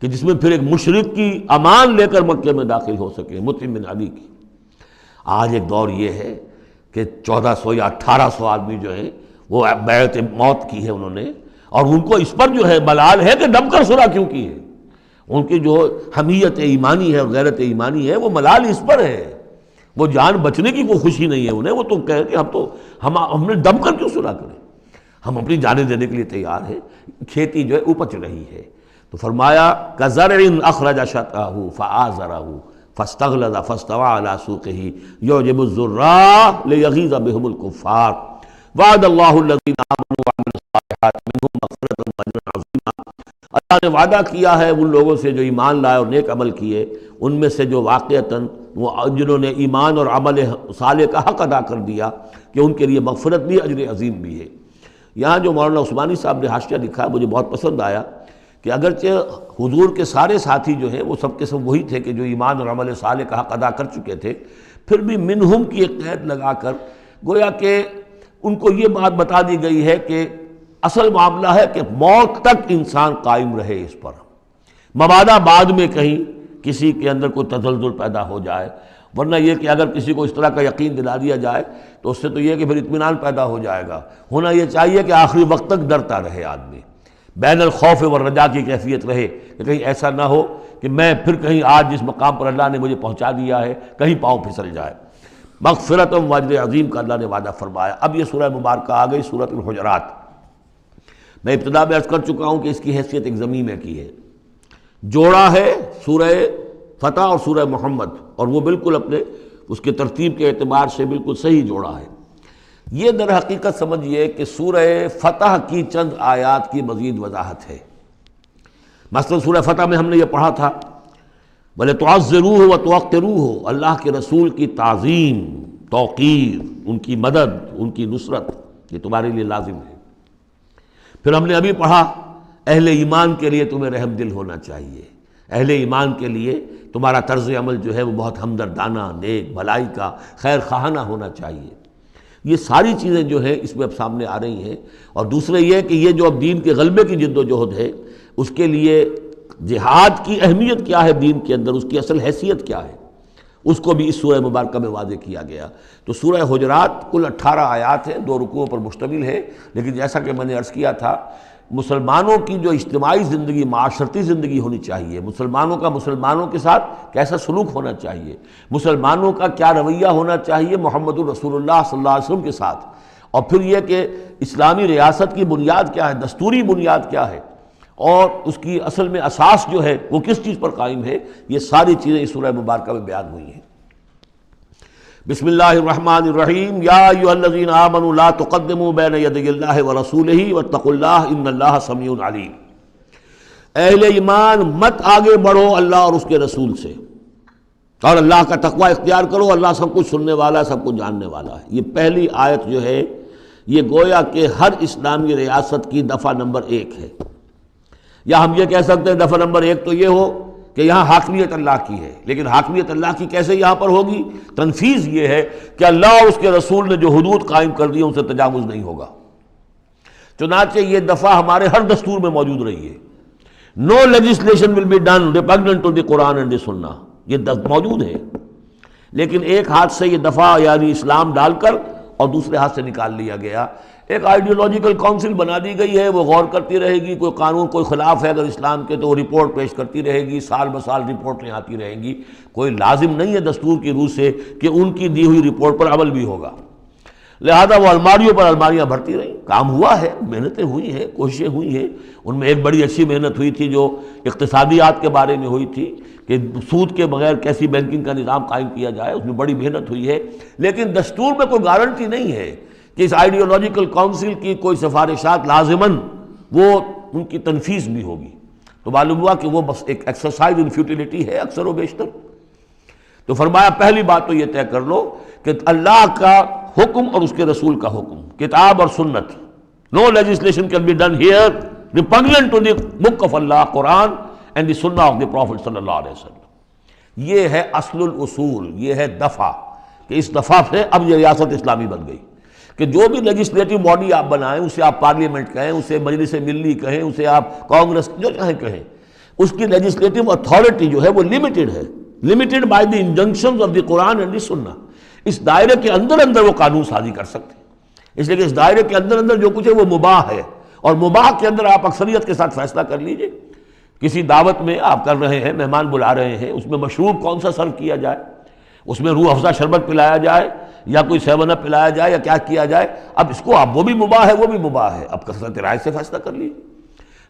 کہ جس میں پھر ایک مشرک کی امان لے کر مکے میں داخل ہو سکے، مطعم بن عدی کی۔ آج ایک دور یہ ہے کہ 1400 یا 1800 آدمی جو ہیں وہ بیعت موت کی ہے انہوں نے، اور ان کو اس پر جو ہے ملال ہے کہ دم کر صلح کیوں کی ہے۔ ان کی جو حمیت ایمانی ہے اور غیرت ایمانی ہے وہ ملال اس پر ہے، وہ جان بچنے کی کوئی خوشی نہیں ہے انہیں۔ وہ تو کہہ کہ ہم نے دم کر کیوں صلح کریں، ہم اپنی جانیں دینے کے لیے تیار ہیں۔ کھیتی جو ہے اپج رہی ہے، تو فرمایا کزرع اخرج شطأہ فآزرہ فاستغلظ فاستوى على سوقه يعجب الزراع ليغيظ بهم الكفار وعد الله الذين آمنوا وعملوا الصالحات منهم مغفرة واجرا عظیما۔ اللہ نے وعدہ کیا ہے ان لوگوں سے جو ایمان لائے اور نیک عمل کیے، ان میں سے جو واقعتاً جنہوں نے ایمان اور عمل صالح کا حق ادا کر دیا کہ ان کے لیے مغفرت بھی اجر عظیم بھی ہے۔ یہاں جو مولانا عثمانی صاحب نے حاشیہ لکھا مجھے بہت پسند آیا کہ اگرچہ حضور کے سارے ساتھی جو ہیں وہ سب کے سب وہی تھے کہ جو ایمان اور عمل صالح کا حق ادا کر چکے تھے، پھر بھی منہم کی ایک قید لگا کر گویا کہ ان کو یہ بات بتا دی گئی ہے کہ اصل معاملہ ہے کہ موت تک انسان قائم رہے اس پر، مبادا بعد میں کہیں کسی کے اندر کوئی تزلزل پیدا ہو جائے، ورنہ یہ کہ اگر کسی کو اس طرح کا یقین دلا دیا جائے تو اس سے تو یہ کہ پھر اطمینان پیدا ہو جائے گا۔ ہونا یہ چاہیے کہ آخری وقت تک ڈرتا رہے آدمی، بین الخوف والرجاء کی کیفیت رہے کہ کہیں ایسا نہ ہو کہ میں پھر کہیں آج جس مقام پر اللہ نے مجھے پہنچا دیا ہے کہیں پاؤں پھسل جائے۔ مغفرت و اجر عظیم کا اللہ نے وعدہ فرمایا۔ اب یہ سورہ مبارکہ آ گئی سورۃ الحجرات۔ میں ابتدا میں عرض کر چکا ہوں کہ اس کی حیثیت ایک ضمیمے کی ہے، جوڑا ہے سورہ فتح اور سورہ محمد، اور وہ بالکل اپنے اس کے ترتیب کے اعتبار سے بالکل صحیح جوڑا ہے۔ یہ در حقیقت سمجھیے کہ سورہ فتح کی چند آیات کی مزید وضاحت ہے۔ مثلا سورہ فتح میں ہم نے یہ پڑھا تھا وَلِتُعَزِّرُوهُ وَتُوَقِّرُوهُ، اللہ کے رسول کی تعظیم، توقیر، ان کی مدد، ان کی نصرت، یہ تمہارے لیے لازم ہے۔ پھر ہم نے ابھی پڑھا اہل ایمان کے لیے تمہیں رحم دل ہونا چاہیے، اہل ایمان کے لیے تمہارا طرز عمل جو ہے وہ بہت ہمدردانہ، نیک، بھلائی کا، خیر خواہانہ ہونا چاہیے۔ یہ ساری چیزیں جو ہیں اس میں اب سامنے آ رہی ہیں۔ اور دوسرے یہ کہ یہ جو اب دین کے غلبے کی جد و جہد ہے اس کے لیے جہاد کی اہمیت کیا ہے دین کے اندر، اس کی اصل حیثیت کیا ہے، اس کو بھی اس سورہ مبارکہ میں واضح کیا گیا۔ تو سورہ حجرات کل 18 آیات ہیں، 2 رکوعوں پر مشتمل ہے، لیکن جیسا کہ میں نے عرض کیا تھا مسلمانوں کی جو اجتماعی زندگی، معاشرتی زندگی ہونی چاہیے، مسلمانوں کا مسلمانوں کے ساتھ کیسا سلوک ہونا چاہیے، مسلمانوں کا کیا رویہ ہونا چاہیے محمد الرسول اللہ صلی اللہ علیہ وسلم کے ساتھ، اور پھر یہ کہ اسلامی ریاست کی بنیاد کیا ہے، دستوری بنیاد کیا ہے، اور اس کی اصل میں اساس جو ہے وہ کس چیز پر قائم ہے، یہ ساری چیزیں اس سورہ مبارکہ میں بیان ہوئی ہیں۔ بسم اللہ الرحمن الرحیم، یا ایھا الذین آمنوا لا تقدموا بین یدی اللہ ورسولہ واتقوا اللہ ان اللہ سمیع علیم۔ اہل ایمان مت آگے بڑھو اللہ اور اس کے رسول سے، اور اللہ کا تقوی اختیار کرو، اللہ سب کچھ سننے والا ہے، سب کچھ جاننے والا ہے۔ یہ پہلی آیت جو ہے یہ گویا کہ ہر اسلامی ریاست کی دفعہ نمبر 1 ہے، یا ہم یہ کہہ سکتے ہیں دفعہ نمبر 1 تو یہ ہو کہ یہاں حاکمیت اللہ کی ہے، لیکن حاکمیت اللہ کی کیسے یہاں پر ہوگی؟ تنفیذ یہ ہے کہ اللہ اور اس کے رسول نے جو حدود قائم کر دی ان سے تجاوز نہیں ہوگا۔ چنانچہ یہ دفعہ ہمارے ہر دستور میں موجود رہی ہے، no legislation will be done repugnant to the Quran and the Sunnah, یہ موجود ہے، لیکن ایک ہاتھ سے یہ دفعہ یعنی اسلام ڈال کر اور دوسرے ہاتھ سے نکال لیا گیا۔ ایک آئیڈیولوجیکل کونسل بنا دی گئی ہے، وہ غور کرتی رہے گی، کوئی قانون کوئی خلاف ہے اگر اسلام کے تو وہ رپورٹ پیش کرتی رہے گی، سال بسال رپورٹیں آتی رہیں گی، کوئی لازم نہیں ہے دستور کی روح سے کہ ان کی دی ہوئی رپورٹ پر عمل بھی ہوگا، لہذا وہ الماریوں پر الماریاں بھرتی رہیں۔ کام ہوا ہے، محنتیں ہوئی ہیں، کوششیں ہوئی ہیں، ان میں ایک بڑی اچھی محنت ہوئی تھی جو اقتصادیات کے بارے میں ہوئی تھی کہ سود کے بغیر کیسی بینکنگ کا نظام قائم کیا جائے، اس میں بڑی محنت ہوئی ہے، لیکن دستور میں کوئی گارنٹی نہیں ہے کہ اس آئیڈیولوجیکل کونسل کی کوئی سفارشات لازماً وہ ان کی تنفیذ بھی ہوگی، تو معلوم ہوا کہ وہ بس ایک ایکسرسائز ان فیوٹیلیٹی ہے اکثر و بیشتر۔ تو فرمایا پہلی بات تو یہ طے کر لو کہ اللہ کا حکم اور اس کے رسول کا حکم، کتاب اور سنت، no legislation can be done here repugnant to the book of Allah Quran and the Sunnah of the profit صلی اللہ علیہ وسلم۔ یہ ہے اصل الاصول، یہ ہے دفعہ، کہ اس دفعہ سے اب یہ ریاست اسلامی بن گئی کہ جو بھی لیجسلیٹو باڈی آپ بنائیں، اسے آپ پارلیمنٹ کہیں، اسے مجلس ملی کہیں، اسے آپ کانگریس جو چاہیں کہیں، اس کی لیجسلیٹو اتھارٹی جو ہے وہ لمیٹڈ ہے، limited by the injunctions of the Quran and the Sunnah. اس دائرے کے اندر اندر وہ قانون سازی کر سکتے ہیں، اس لیے کہ اس دائرے کے اندر اندر جو کچھ ہے وہ مباح ہے، اور مباح کے اندر آپ اکثریت کے ساتھ فیصلہ کر لیجئے۔ کسی دعوت میں آپ کر رہے ہیں، مہمان بلا رہے ہیں، اس میں مشروب کون سا سرو کیا جائے، اس میں روح افزا شربت پلایا جائے یا کوئی 7 اپ پلایا جائے یا کیا کیا جائے، اب اس کو آپ وہ بھی مباح ہے وہ بھی مباح ہے، اب کثرت رائے سے فیصلہ کر لیجیے۔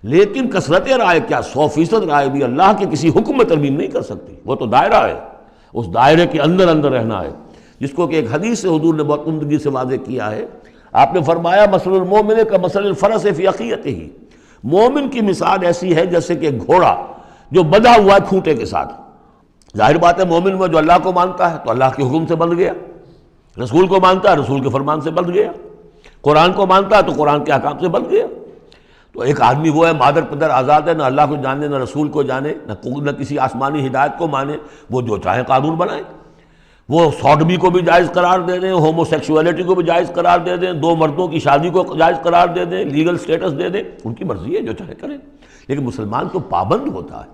لیکن کثرت رائے کیا 100% رائے بھی اللہ کے کسی حکم میں ترمیم نہیں کر سکتی، وہ تو دائرہ ہے، اس دائرے کے اندر اندر رہنا ہے، جس کو کہ ایک حدیث سے حضور نے بہت عمدگی سے واضح کیا ہے۔ آپ نے فرمایا مثل المومن کا مثل الفرس فی عقیتہ، مومن کی مثال ایسی ہے جیسے کہ گھوڑا جو بندھا ہوا ہے کھوٹے کے ساتھ۔ ظاہر بات ہے مومن میں جو اللہ کو مانتا ہے تو اللہ کے حکم سے بندھ گیا، رسول کو مانتا ہے رسول کے فرمان سے بندھ گیا، قرآن کو مانتا ہے تو قرآن کے احکام سے بندھ گیا۔ تو ایک آدمی وہ ہے مادر پدر آزاد ہے، نہ اللہ کو جانے نہ رسول کو جانے نہ کسی آسمانی ہدایت کو مانے، وہ جو چاہے قانون بنائے، وہ سوڈمی کو بھی جائز قرار دے دیں، ہومو سیکسولیٹی کو بھی جائز قرار دے دیں، 2 مردوں کی شادی کو جائز قرار دے دیں، لیگل سٹیٹس دے دیں، ان کی مرضی ہے جو چاہے کریں، لیکن مسلمان تو پابند ہوتا ہے۔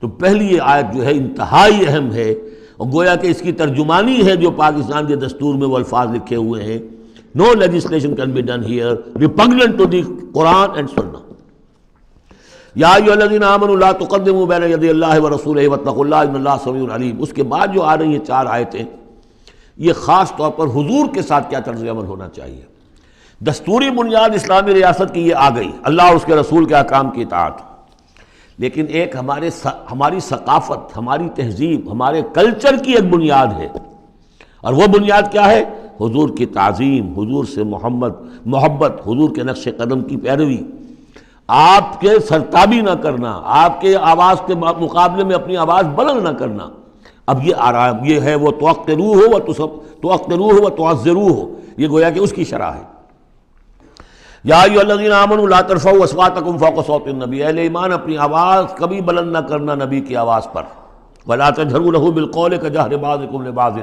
تو پہلی یہ آیت جو ہے انتہائی اہم ہے، اور گویا کہ اس کی ترجمانی ہے جو پاکستان کے دستور میں وہ الفاظ لکھے ہوئے ہیں، No legislation can be done here repugnant to the Quran and Sunnah. یا ایھا الذین آمنوا لا تقدموا بین یدی اللہ ورسولہ واتقوا اللہ ان اللہ سمیع علیم۔ اس کے بعد جو آ رہی ہیں 4 آیتیں، یہ خاص طور پر حضور کے ساتھ کیا طرز عمل ہونا چاہیے۔ دستوری بنیاد اسلامی ریاست کی یہ آ گئی، اللہ اور اس کے رسول کے احکام کی اطاعت، لیکن ایک ہماری ثقافت، ہماری تہذیب، ہمارے کلچر کی ایک بنیاد ہے، اور وہ بنیاد کیا ہے؟ حضور کی تعظیم، حضور سے محبت، حضور کے نقش قدم کی پیروی، آپ کے سرتابی نہ کرنا، آپ کے آواز کے مقابلے میں اپنی آواز بلند نہ کرنا۔ اب یہ آرام یہ ہے وہ توقروہ و تعزروہ، یہ گویا کہ اس کی شرح ہے۔ یا ایھا الذین آمنوا لا ترفعوا اصواتکم فوق صوت النبی، اہل ایمان اپنی آواز کبھی بلند نہ کرنا نبی کی آواز پر، ولا تجہروا لہ بالقول کجہر بعضکم لبعض،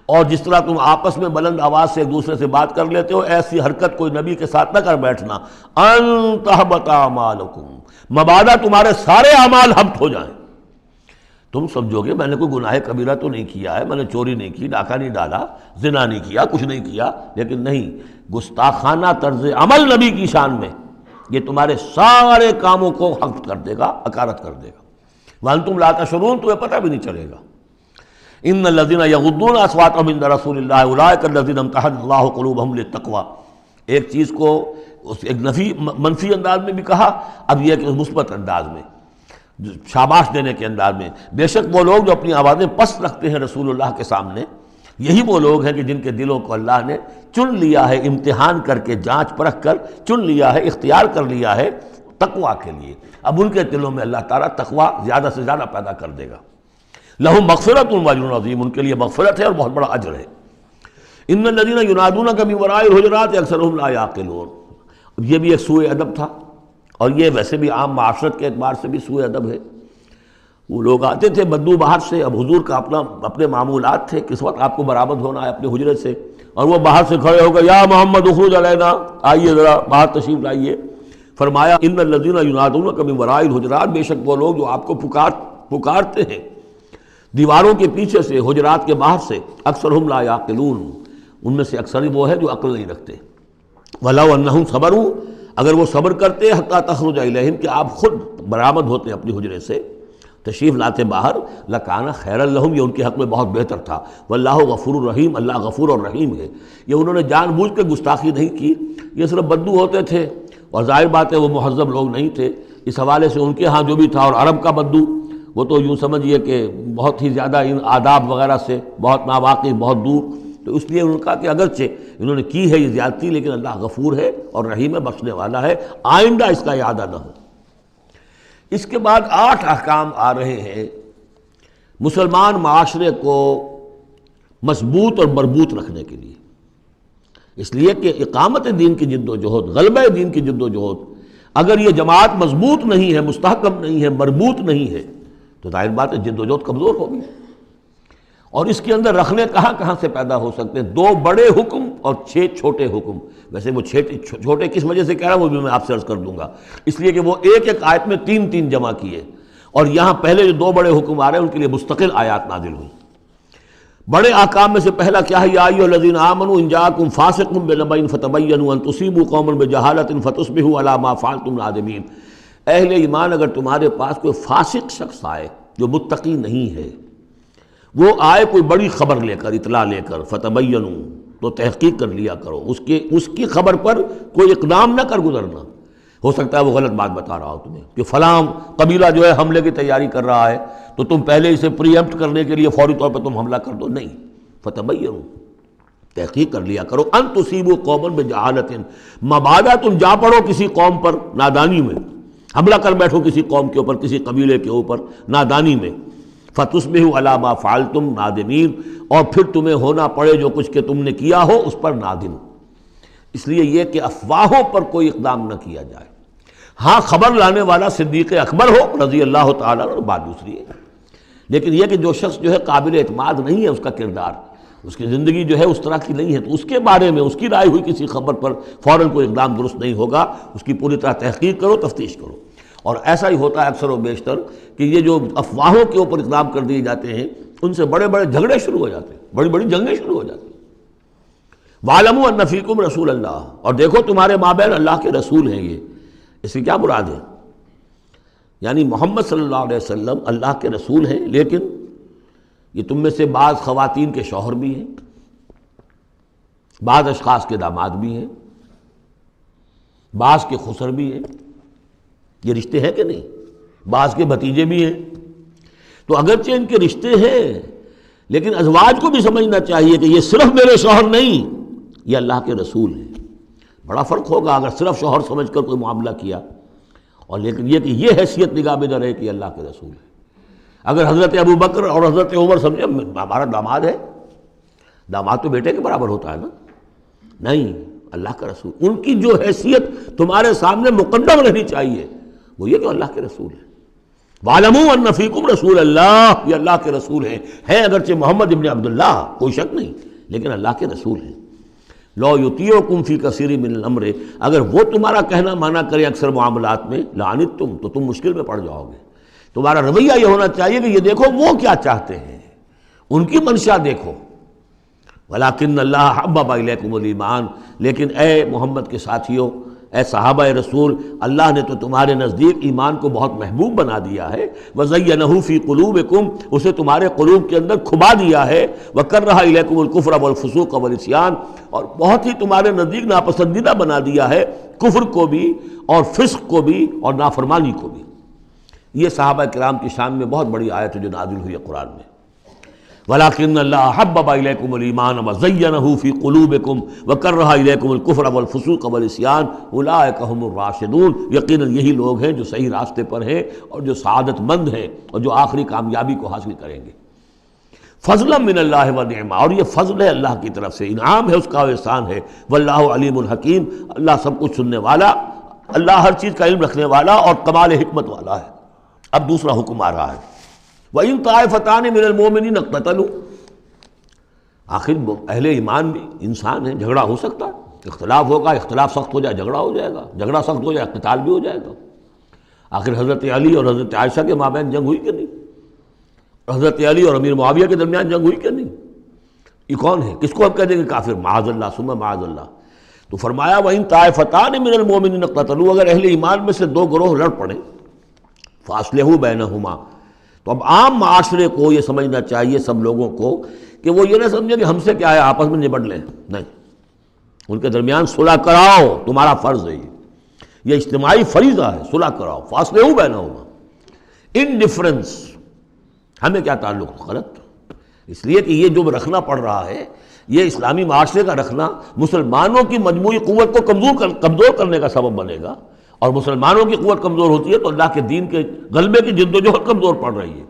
اور جس طرح تم آپس میں بلند آواز سے ایک دوسرے سے بات کر لیتے ہو، ایسی حرکت کوئی نبی کے ساتھ نہ کر بیٹھنا، ان تحبط اعمالکم، مبادا تمہارے سارے اعمال حبط ہو جائیں۔ تم سمجھو گے میں نے کوئی گناہ کبیرہ تو نہیں کیا ہے، میں نے چوری نہیں کی، ڈاکہ نہیں ڈالا، زنا نہیں کیا، کچھ نہیں کیا، لیکن نہیں، گستاخانہ طرز عمل نبی کی شان میں یہ تمہارے سارے کاموں کو حبط کر دے گا، اکارت کر دے گا۔ وانتم لا تشعرون، تمہیں پتہ بھی نہیں چلے گا۔ ان الذین یغضون اصواتهم عند رسول اللہ اولئک الذین امتحن اللہ قلوبهم للتقوی، ایک چیز کو ایک منفی انداز میں بھی کہا، اب یہ کہ مثبت انداز میں، شاباش دینے کے انداز میں، بے شک وہ لوگ جو اپنی آوازیں پست رکھتے ہیں رسول اللہ کے سامنے، یہی وہ لوگ ہیں کہ جن کے دلوں کو اللہ نے چن لیا ہے، امتحان کر کے جانچ پرکھ کر چن لیا ہے، اختیار کر لیا ہے تقوی کے لیے۔ اب ان کے دلوں میں اللہ تعالیٰ تقوی زیادہ سے زیادہ پیدا کر دے گا۔ لہم مغفرۃ واجر عظیم، ان کے لیے مغفرت ہے اور بہت بڑا اجر ہے۔ ان الذین ینادونک من وراء الحجرات اکثرهم لا یعقلون، یہ بھی ایک سوء ادب تھا، اور یہ ویسے بھی عام معاشرت کے اعتبار سے بھی سوء ادب ہے۔ وہ لوگ آتے تھے بدو باہر سے، اب حضور کا اپنے معمولات تھے، کس وقت آپ کو برآمد ہونا ہے اپنے حجرے سے، اور وہ باہر سے کھڑے ہو گئے، یا محمد اخرج علینا، آئیے ذرا باہر تشریف لائیے۔ فرمایا ان الذین ینادونک من وراء الحجرات، بے شک وہ لوگ جو آپ کو پکارتے ہیں دیواروں کے پیچھے سے، حجرات کے باہر سے، اکثرهم لا یعقلون، ان میں سے اکثر وہ ہے جو عقل نہیں رکھتے۔ وَلَوْ أَنَّهُمْ صَبَرُوا، اگر وہ صبر کرتے حتیٰ تخرج الیہم، کہ آپ خود برآمد ہوتے اپنی حجرے سے، تشریف لاتے باہر، لَكَانَ خَيْرًا لَهُمْ، یہ ان کے حق میں بہت بہتر تھا۔ وَاللَّهُ غَفُورٌ رَحِيمٌ، اللہ غفور اور رحیم ہے۔ یہ انہوں نے جان بوجھ کے گستاخی نہیں کی، یہ صرف بدو ہوتے تھے، اور ظاہر بات ہے وہ مہذب لوگ نہیں تھے، اس حوالے سے ان کے ہاں جو بھی تھا، اور عرب کا بدو وہ تو یوں سمجھیے کہ بہت ہی زیادہ ان آداب وغیرہ سے بہت ناواقف، بہت دور، تو اس لیے انہوں نے کہا کہ اگرچہ انہوں نے کی ہے یہ زیادتی، لیکن اللہ غفور ہے اور رحیم ہے، بخشنے والا ہے، آئندہ اس کا اعادہ نہ ہو۔ اس کے بعد 8 احکام آ رہے ہیں مسلمان معاشرے کو مضبوط اور مربوط رکھنے کے لیے، اس لیے کہ اقامت دین کی جد و جہد، غلبہ دین کی جد و جہد، اگر یہ جماعت مضبوط نہیں ہے، مستحکم نہیں ہے، مربوط نہیں ہے، تو ظاہر بات ہے جد و جہد کمزور ہوگی. اور اس کے اندر رکھنے کہاں سے پیدا ہو سکتے ہیں؟ 2 بڑے حکم اور 6 چھوٹے حکم. ویسے وہ چھوٹے کس وجہ سے کہہ رہا ہوں وہ بھی میں آپ سے عرض کر دوں گا. اس لیے کہ وہ ایک آیت میں 3 جمع کیے، اور یہاں پہلے جو 2 بڑے حکم آ رہے ہیں ان کے لیے مستقل آیات نازل ہوئی. بڑے احکام میں سے پہلا کیا ہے؟ یا ایھا الذین آمنوا ان جاءکم فاسق بنبأ فتبینوا ان تصیبوا قوما بجہالۃ فتصبحوا علی ما فعلتم نادمین. اہل ایمان، اگر تمہارے پاس کوئی فاسق شخص آئے جو متقی نہیں ہے، وہ آئے کوئی بڑی خبر لے کر، اطلاع لے کر، فتبینوا، تو تحقیق کر لیا کرو، اس کی خبر پر کوئی اقدام نہ کر گزرنا. ہو سکتا ہے وہ غلط بات بتا رہا ہو تمہیں کہ فلاں قبیلہ جو ہے حملے کی تیاری کر رہا ہے، تو تم پہلے اسے پری ایمپٹ کرنے کے لیے فوری طور پر تم حملہ کر دو. نہیں، فتبینوا، تحقیق کر لیا کرو. ان تصیبوا قوما بجہالۃ، مبادا تم جا پڑو کسی قوم پر نادانی میں، حملہ کر بیٹھو کسی قوم کے اوپر، کسی قبیلے کے اوپر نادانی میں، فتصبحوا علی ما فعلتم نادمین، اور پھر تمہیں ہونا پڑے جو کچھ کہ تم نے کیا ہو اس پر نادم. اس لیے یہ کہ افواہوں پر کوئی اقدام نہ کیا جائے. ہاں خبر لانے والا صدیق اکبر ہو رضی اللہ تعالیٰ عنہ، بات دوسری ہے. لیکن یہ کہ جو شخص جو ہے قابل اعتماد نہیں ہے، اس کا کردار، اس کی زندگی جو ہے اس طرح کی نہیں ہے، تو اس کے بارے میں اس کی رائے ہوئی کسی خبر پر فوراً کوئی اقدام درست نہیں ہوگا. اس کی پوری طرح تحقیق کرو، تفتیش کرو. اور ایسا ہی ہوتا ہے اکثر و بیشتر کہ یہ جو افواہوں کے اوپر اقدام کر دیے جاتے ہیں، ان سے بڑے بڑے جھگڑے شروع ہو جاتے ہیں، بڑی بڑی جنگیں شروع ہو جاتی ہیں. وَاعْلَمُوا أَنَّ فِيكُمْ رَسُولَ اللَّهِ، اور دیکھو تمہارے مابین اللہ کے رسول ہیں. یہ اس سے کیا مراد ہے؟ یعنی محمد صلی اللہ علیہ وسلم اللہ کے رسول ہیں، لیکن یہ تم میں سے بعض خواتین کے شوہر بھی ہیں، بعض اشخاص کے داماد بھی ہیں، بعض کے خسر بھی ہیں. یہ رشتے ہیں کہ نہیں؟ بعض کے بھتیجے بھی ہیں. تو اگرچہ ان کے رشتے ہیں، لیکن ازواج کو بھی سمجھنا چاہیے کہ یہ صرف میرے شوہر نہیں، یہ اللہ کے رسول ہیں. بڑا فرق ہوگا اگر صرف شوہر سمجھ کر کوئی معاملہ کیا، اور لیکن یہ کہ یہ حیثیت نگاہ میں نہ رہے کہ یہ اللہ کے رسول ہے. اگر حضرت ابو بکر اور حضرت عمر سمجھے ہمارا داماد ہے، داماد تو بیٹے کے برابر ہوتا ہے نا، نہیں، اللہ کا رسول. ان کی جو حیثیت تمہارے سامنے مقدم رہنی چاہیے وہ یہ کہ اللہ کے رسول ہیں. وَاعْلَمُوا أَنَّ فِيكُمْ رَسُولَ اللَّهِ، یہ اللہ کے رسول ہیں اگرچہ محمد ابن عبداللہ، کوئی شک نہیں، لیکن اللہ کے رسول ہیں. لَوْ يُطِيعُكُمْ فِي كَثِيرٍ مِّنَ الْأَمْرِ، اگر وہ تمہارا کہنا مانا کرے اکثر معاملات میں، لَعَنِتُّمْ، تو تم مشکل میں پڑ جاؤ گے. تمہارا رویہ یہ ہونا چاہیے کہ یہ دیکھو وہ کیا چاہتے ہیں، ان کی منشا دیکھو. وَلَكِنَّ اللَّهَ حَبَّبَ إِلَيْكُمُ الْإِيمَانَ، لیکن اے محمد کے ساتھیو، اے صحابہ رسول، اللہ نے تو تمہارے نزدیک ایمان کو بہت محبوب بنا دیا ہے. وَزَيَّنَهُ فِي قُلُوبِكُمْ، اسے تمہارے قلوب کے اندر کھبا دیا ہے. وَكَرَّهَ إِلَيْكُمُ الْكُفْرَ وَالْفُسُوقَ وَالْعِصْيَانَ، اور بہت ہی تمہارے نزدیک ناپسندیدہ بنا دیا ہے کفر کو بھی اور فسق کو بھی اور نافرمانی کو بھی. یہ صحابہ کرام کی شان میں بہت بڑی آیت ہے جو نازل ہوئی ہے قرآن میں. وَلَكِنَّ اللَّهَ حَبَّبَ إِلَيْكُمُ الْإِيمَانَ وَزَيَّنَهُ فِي قُلُوبِكُمْ وَكَرَّهَ إِلَيْكُمُ الْكُفْرَ وَالْفُسُوقَ وَالْعِصْيَانَ أُولَٰئِكَ هُمُ الرَّاشِدُونَ، یقیناً یہی لوگ ہیں جو صحیح راستے پر ہیں اور جو سعادت مند ہیں اور جو آخری کامیابی کو حاصل کریں گے. فضلا من اللہ ونعما، اور یہ فضل ہے اللہ کی طرف سے، انعام ہے اس کا، احسان ہے. واللہ علیم الحکیم، اللہ سب کچھ سننے والا، اللہ ہر چیز کا علم رکھنے والا اور کمال حکمت والا ہے. اب دوسرا حکم آ رہا ہے، وَإِن طَائِفَتَانِ مِنَ الْمُؤْمِنِينَ اقْتَتَلُوا، آخر اہل ایمان بھی انسان ہیں، جھگڑا ہو سکتا ہے، اختلاف ہوگا، اختلاف سخت ہو جائے جھگڑا ہو جائے گا، جھگڑا سخت ہو جائے قتال بھی ہو جائے گا. آخر حضرت علی اور حضرت عائشہ کے مابین جنگ ہوئی کہ نہیں؟ حضرت علی اور امیر معاویہ کے درمیان جنگ ہوئی کہ نہیں؟ یہ کون ہے؟ کس کو ہم کہہ دیں گے کافر؟ معاذ اللہ ثم معاذ اللہ. تو فرمایا وَإِن طَائِفَتَانِ مِنَ الْمُؤْمِنِينَ اقْتَتَلُوا، اگر اہل ایمان میں سے 2 گروہ لڑ پڑے، فَأَصْلِحُوا بَيْنَهُمَا، تو اب عام معاشرے کو یہ سمجھنا چاہیے، سب لوگوں کو، کہ وہ یہ نہ سمجھے کہ ہم سے کیا ہے، آپس میں نبڑ لیں. نہیں، ان کے درمیان صلح کراؤ، تمہارا فرض ہے، یہ اجتماعی فریضہ ہے، صلح کراؤ. فَأَصْلِحُوا بَيْنَهُمَا، انڈیفرنس ہمیں کیا تعلق؟ غلط. اس لیے کہ یہ جو رکھنا پڑ رہا ہے، یہ اسلامی معاشرے کا رکھنا مسلمانوں کی مجموعی قوت کو کمزور کرنے کا سبب بنے گا، اور مسلمانوں کی قوت کمزور ہوتی ہے تو اللہ کے دین کے غلبے کی جد و جہد کمزور پڑ رہی ہے.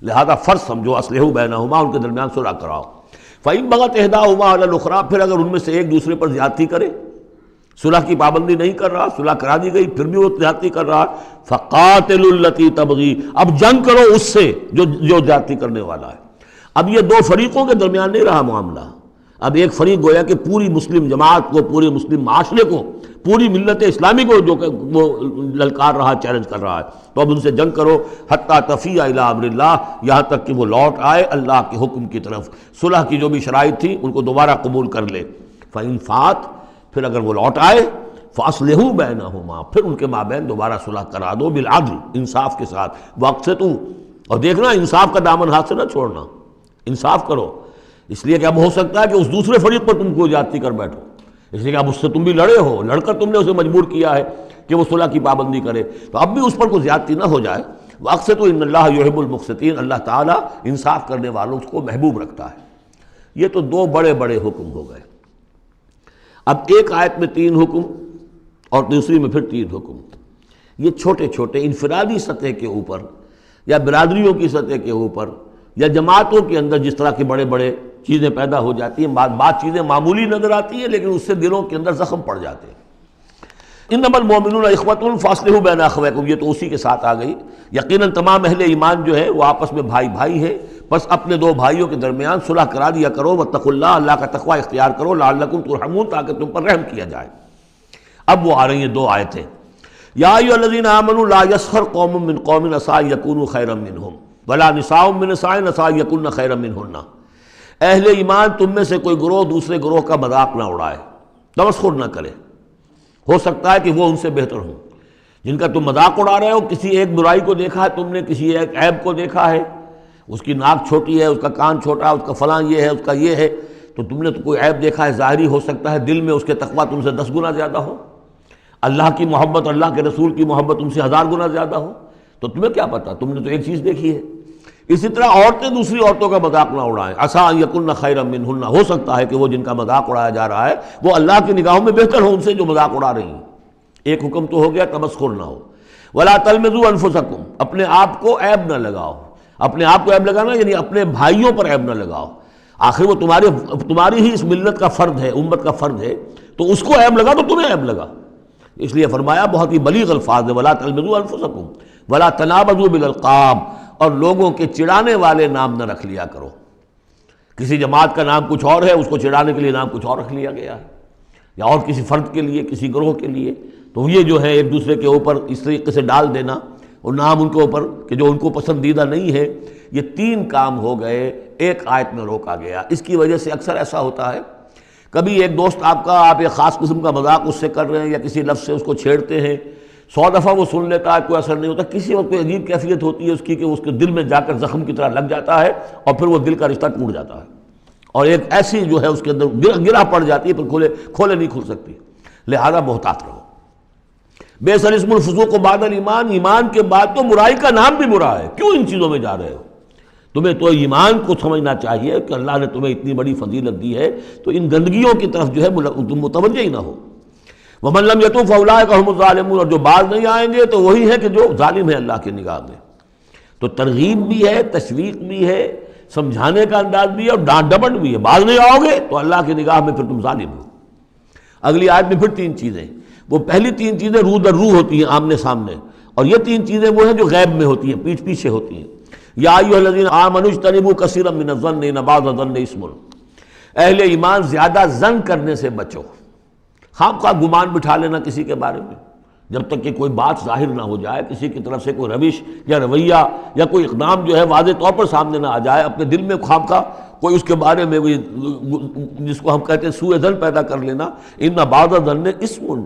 لہذا فرض سمجھو، اصلحوا بینہما، ان کے درمیان صلح کراؤ. فَإِن بَغَتْ إِحْدَاهُمَا عَلَى الْأُخْرَىٰ، پھر اگر ان میں سے ایک دوسرے پر زیادتی کرے، صلح کی پابندی نہیں کر رہا، صلح کرا دی گئی پھر بھی وہ زیادتی کر رہا، فقاتلوا التی تبغی، اب جنگ کرو اس سے جو زیادتی کرنے والا ہے۔ اب یہ دو فریقوں کے درمیان نہیں رہا معاملہ، اب ایک فریق گویا کہ پوری مسلم جماعت کو، پورے مسلم معاشرے کو، پوری ملت اسلامی کو جو کہ وہ للکار رہا، چیلنج کر رہا ہے، تو اب ان سے جنگ کرو حتی تفیء الی امر اللہ، یہاں تک کہ وہ لوٹ آئے اللہ کے حکم کی طرف۔ صلح کی جو بھی شرائط تھی ان کو دوبارہ قبول کر لے۔ فإن فات، پھر اگر وہ لوٹ آئے، فاصلحوا بینہما، پھر ان کے مابین دوبارہ صلح کرا دو، بالعدل، انصاف کے ساتھ، واقسطوا، اور دیکھنا انصاف کا دامن ہاتھ سے نہ چھوڑنا، انصاف کرو، اس لیے کہ اب ہو سکتا ہے کہ اس دوسرے فریق پر تم کو زیادتی کر بیٹھو، اس لیے کہ اب اس سے تم بھی لڑے ہو، لڑ کر تم نے اسے مجبور کیا ہے کہ وہ صلح کی پابندی کرے، تو اب بھی اس پر کوئی زیادتی نہ ہو جائے۔ واقسطوا ان اللہ یحب المقسطین، اللہ تعالیٰ انصاف کرنے والوں کو محبوب رکھتا ہے۔ یہ تو دو بڑے بڑے حکم ہو گئے۔ اب ایک آیت میں 3 حکم اور دوسری میں پھر 3 حکم، یہ چھوٹے چھوٹے انفرادی سطح کے اوپر یا برادریوں کی سطح کے اوپر یا جماعتوں کے اندر جس طرح کے بڑے بڑے چیزیں پیدا ہو جاتی ہیں، بعض چیزیں معمولی نظر آتی ہیں لیکن اس سے دلوں کے اندر زخم پڑ جاتے ہیں۔ انما المؤمنون اخوۃ فاصلحوا بین اخویکم، یہ تو اسی کے ساتھ آ گئی۔ یقیناً تمام اہل ایمان جو ہے وہ آپس میں بھائی بھائی ہے، بس اپنے دو بھائیوں کے درمیان صلح کرا دیا کرو، واتقوا اللہ، اللہ کا تقوی اختیار کرو، لعلکم ترحمون، تاکہ تم پر رحم کیا جائے۔ اب وہ آ رہی ہیں 2 آیتیں، یا ایھا الذین آمنوا لا یسخر قوم من قوم عسیٰ ان یکونوا خیرا منہم ولا نساء من نساء عسیٰ ان یکن خیرا منہن، اہل ایمان تم میں سے کوئی گروہ دوسرے گروہ کا مذاق نہ اڑائے، تمسخر نہ کرے، ہو سکتا ہے کہ وہ ان سے بہتر ہوں۔ جن کا تم مذاق اڑا رہے ہو، کسی ایک برائی کو دیکھا ہے تم نے، کسی ایک عیب کو دیکھا ہے، اس کی ناک چھوٹی ہے، اس کا کان چھوٹا ہے، اس کا فلاں یہ ہے، اس کا یہ ہے، تو تم نے تو کوئی عیب دیکھا ہے ظاہری، ہو سکتا ہے دل میں اس کے تقویٰ تم سے 10 گنا زیادہ ہو، اللہ کی محبت، اللہ کے رسول کی محبت تم سے 1000 گنا زیادہ ہو، تو تمہیں کیا پتا، تم نے تو ایک چیز دیکھی ہے۔ اسی طرح عورتیں دوسری عورتوں کا مذاق نہ اڑائیں، عسیٰ ان یکن خیرا منہن، ہو سکتا ہے کہ وہ جن کا مذاق اڑایا جا رہا ہے وہ اللہ کی نگاہوں میں بہتر ہو ان سے جو مذاق اڑا رہی ہیں۔ ایک حکم تو ہو گیا تمسخر نہ ہو۔ ولا تلمزوا انفسکم، اپنے آپ کو عیب نہ لگاؤ، اپنے آپ کو عیب لگانا یعنی اپنے بھائیوں پر عیب نہ لگاؤ، آخر وہ تمہاری ہی اس ملت کا فرد ہے، امت کا فرد ہے، تو اس کو عیب لگا تو تمہیں عیب لگا، اس لیے فرمایا بہت ہی بلیغ الفاظ ہے، ولا تلمزوا انفسکم ولا تنابزوا بالالقاب، اور لوگوں کے چڑانے والے نام نہ رکھ لیا کرو۔ کسی جماعت کا نام کچھ اور ہے، اس کو چڑانے کے لیے نام کچھ اور رکھ لیا گیا ہے، یا اور کسی فرد کے لیے، کسی گروہ کے لیے، تو یہ جو ہے ایک دوسرے کے اوپر اس طریقے سے ڈال دینا اور نام ان کے اوپر کہ جو ان کو پسندیدہ نہیں ہے، یہ 3 کام ہو گئے، ایک آیت میں روکا گیا۔ اس کی وجہ سے اکثر ایسا ہوتا ہے، کبھی ایک دوست آپ ایک خاص قسم کا مذاق اس سے کر رہے ہیں یا کسی لفظ سے اس کو چھیڑتے ہیں، 100 دفعہ وہ سن لیتا ہے، کوئی اثر نہیں ہوتا، کسی وقت کوئی عجیب کیفیت ہوتی ہے اس کی کہ اس کے دل میں جا کر زخم کی طرح لگ جاتا ہے اور پھر وہ دل کا رشتہ ٹوٹ جاتا ہے، اور ایک ایسی جو ہے اس کے اندر گرہ پڑ جاتی ہے، پھر کھولے نہیں کھل سکتی۔ لہذا محتاط رہو۔ بئس الاسم الفسوق بعد الایمان، ایمان کے بعد تو برائی کا نام بھی برا ہے، کیوں ان چیزوں میں جا رہے ہو؟ تمہیں تو ایمان کو سمجھنا چاہیے کہ اللہ نے تمہیں اتنی بڑی فضیلت دی ہے، تو ان گندگیوں کی طرف جو ہے تم متوجہ ہی نہ ہو۔ ومن لم یتوب فاولئک هم الظالمون، اور جو باز نہیں آئیں گے تو وہی ہے کہ جو ظالم ہے اللہ کی نگاہ میں۔ تو ترغیب بھی ہے، تشویق بھی ہے، سمجھانے کا انداز بھی ہے، اور ڈانٹ ڈپٹ بھی ہے۔ باز نہیں آؤ گے تو اللہ کی نگاہ میں پھر تم ظالم ہو۔ اگلی آیت میں پھر 3 چیزیں، وہ پہلی 3 چیزیں رو در رو ہوتی ہیں آمنے سامنے، اور یہ 3 چیزیں وہ ہیں جو غیب میں ہوتی ہیں، پیٹھ پیچھے ہوتی ہیں۔ یا ایھا الذین آمنوا اجتنبوا کثیرا من الظن ان بعض الظن اسم، اہل ایمان زیادہ ظن کرنے سے بچو، خام خواہ گمان بٹھا لینا کسی کے بارے میں، جب تک کہ کوئی بات ظاہر نہ ہو جائے، کسی کی طرف سے کوئی روش یا رویہ یا کوئی اقدام جو ہے واضح طور پر سامنے نہ آ جائے، اپنے دل میں خام خواہ کوئی اس کے بارے میں جس کو ہم کہتے ہیں سوء ظن پیدا کر لینا، ان بعض الظن اسم،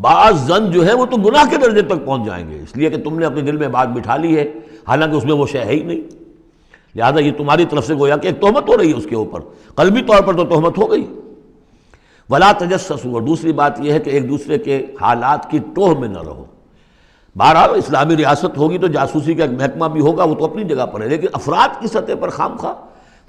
بعض ظن جو ہے وہ تو گناہ کے درجے تک پہنچ جائیں گے، اس لیے کہ تم نے اپنے دل میں بات بٹھا لی ہے حالانکہ اس میں وہ شے ہے ہی نہیں، لہذا یہ تمہاری طرف سے گویا کہ ایک تہمت ہو رہی ہے اس کے اوپر، قلبی طور پر تو تہمت ہو گئی۔ ولا تجسسوا، اور دوسری بات یہ ہے کہ ایک دوسرے کے حالات کی ٹوہ میں نہ رہو۔ بہرحال اسلامی ریاست ہوگی تو جاسوسی کا ایک محکمہ بھی ہوگا، وہ تو اپنی جگہ پر ہے، لیکن افراد کی سطح پر خام خواہ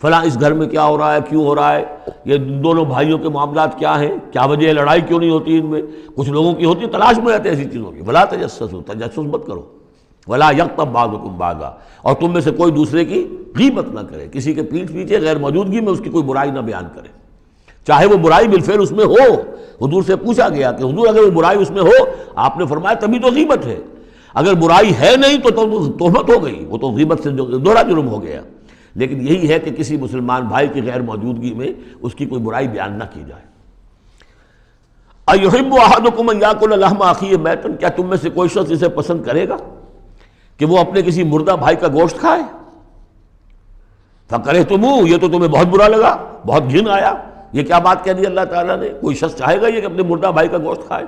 فلاں اس گھر میں کیا ہو رہا ہے، کیوں ہو رہا ہے، یہ دونوں بھائیوں کے معاملات کیا ہیں، کیا وجہ ہے، لڑائی کیوں نہیں ہوتی ان میں، کچھ لوگوں کی ہوتی ہے، تلاش میں رہتے ہیں ایسی چیزوں کی۔ ولا تجسسوا، تجسس مت کرو۔ ولا یغتب بعضکم بعضا، اور تم میں سے کوئی دوسرے کی غیبت نہ کرے، کسی کے پیٹھ پیچھے غیر موجودگی میں اس کی کوئی برائی نہ بیان کرے۔ چاہے وہ برائی بالفعل اس میں ہو. حضور سے پوچھا گیا کہ حضور اگر وہ برائی اس میں ہو، آپ نے فرمایا تبھی تو غیبت ہے. اگر برائی ہے نہیں تو تہمت ہو گئی، وہ تو غیبت سے دوہرا جرم ہو گیا. لیکن یہی ہے کہ کسی مسلمان بھائی کی غیر موجودگی میں اس کی کوئی برائی بیان نہ کی جائے. اَيُحِبُّ أَحَدُكُمْ أَن يَأْكُلَ لَحْمَ أَخِيهِ مَيْتًا، کیا تم میں سے کوئی شخص اسے پسند کرے گا کہ وہ اپنے کسی مردہ بھائی کا گوشت کھائے؟ فَكَرِهْتُمُوهُ، یہ تو تمہیں بہت برا لگا، بہت گھن آیا. یہ کیا بات کہہ دی اللہ تعالیٰ نے؟ کوئی شخص چاہے گا یہ کہ اپنے مردہ بھائی کا گوشت کھائے؟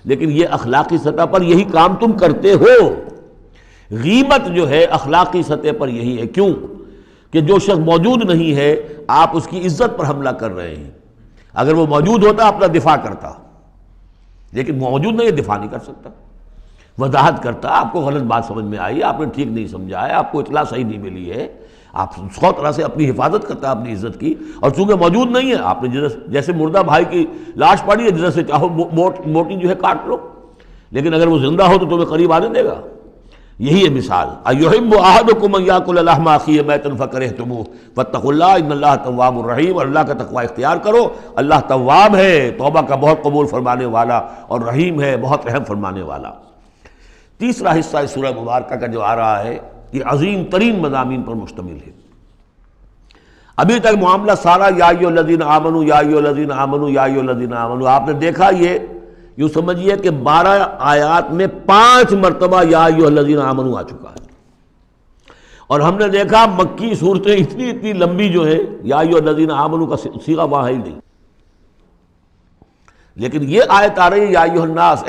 لیکن یہ اخلاقی سطح پر یہی کام تم کرتے ہو. غیبت جو ہے اخلاقی سطح پر یہی ہے. کیوں کہ جو شخص موجود نہیں ہے آپ اس کی عزت پر حملہ کر رہے ہیں. اگر وہ موجود ہوتا اپنا دفاع کرتا، لیکن موجود نہیں، دفاع نہیں کر سکتا، وضاحت کرتا. آپ کو غلط بات سمجھ میں آئی، آپ نے ٹھیک نہیں سمجھا ہے، آپ کو اطلاع صحیح نہیں ملی ہے. آپ سو طرح سے اپنی حفاظت کرتا ہے اپنی عزت کی، اور چونکہ موجود نہیں ہے آپ نے جیسے مردہ بھائی کی لاش پڑی ہے جیسے چاہو موٹی جو ہے کاٹ لو، لیکن اگر وہ زندہ ہو تو تمہیں قریب آنے دے گا. یہی ہے مثال. اَيُحِبُّ أَحَدُكُمْ أَن يَأْكُلَ لَحْمَ أَخِيهِ مَيْتًا فَكَرِهْتُمُوهُ وَاتَّقُوا اللَّهَ إِنَّ اللَّهَ تَوَّابٌ رَحِيمٌ. اور اللہ کا تقوی اختیار کرو، اللہ تواب ہے، توبہ کا بہت قبول فرمانے والا، اور رحیم ہے، بہت رحم فرمانے والا. تیسرا حصہ اس سورہ مبارکہ کا جو آ رہا ہے یہ عظیم ترین مضامین پر مشتمل ہے. ابھی تک معاملہ سارا یا ایھا الذین آمنوا یا ایھا الذین آمنوا یا ایھا الذین آمنوا، آپ نے دیکھا یہ یوں سمجھیے کہ 12 آیات میں 5 مرتبہ یا ایھا الذین آمنوا آ چکا ہے. اور ہم نے دیکھا مکی صورتیں اتنی لمبی جو ہے یا ایھا الذین آمنوا کا صیغہ وہاں ہے ہی نہیں. لیکن یہ آیت آ رہی ہے یا ایھا الناس،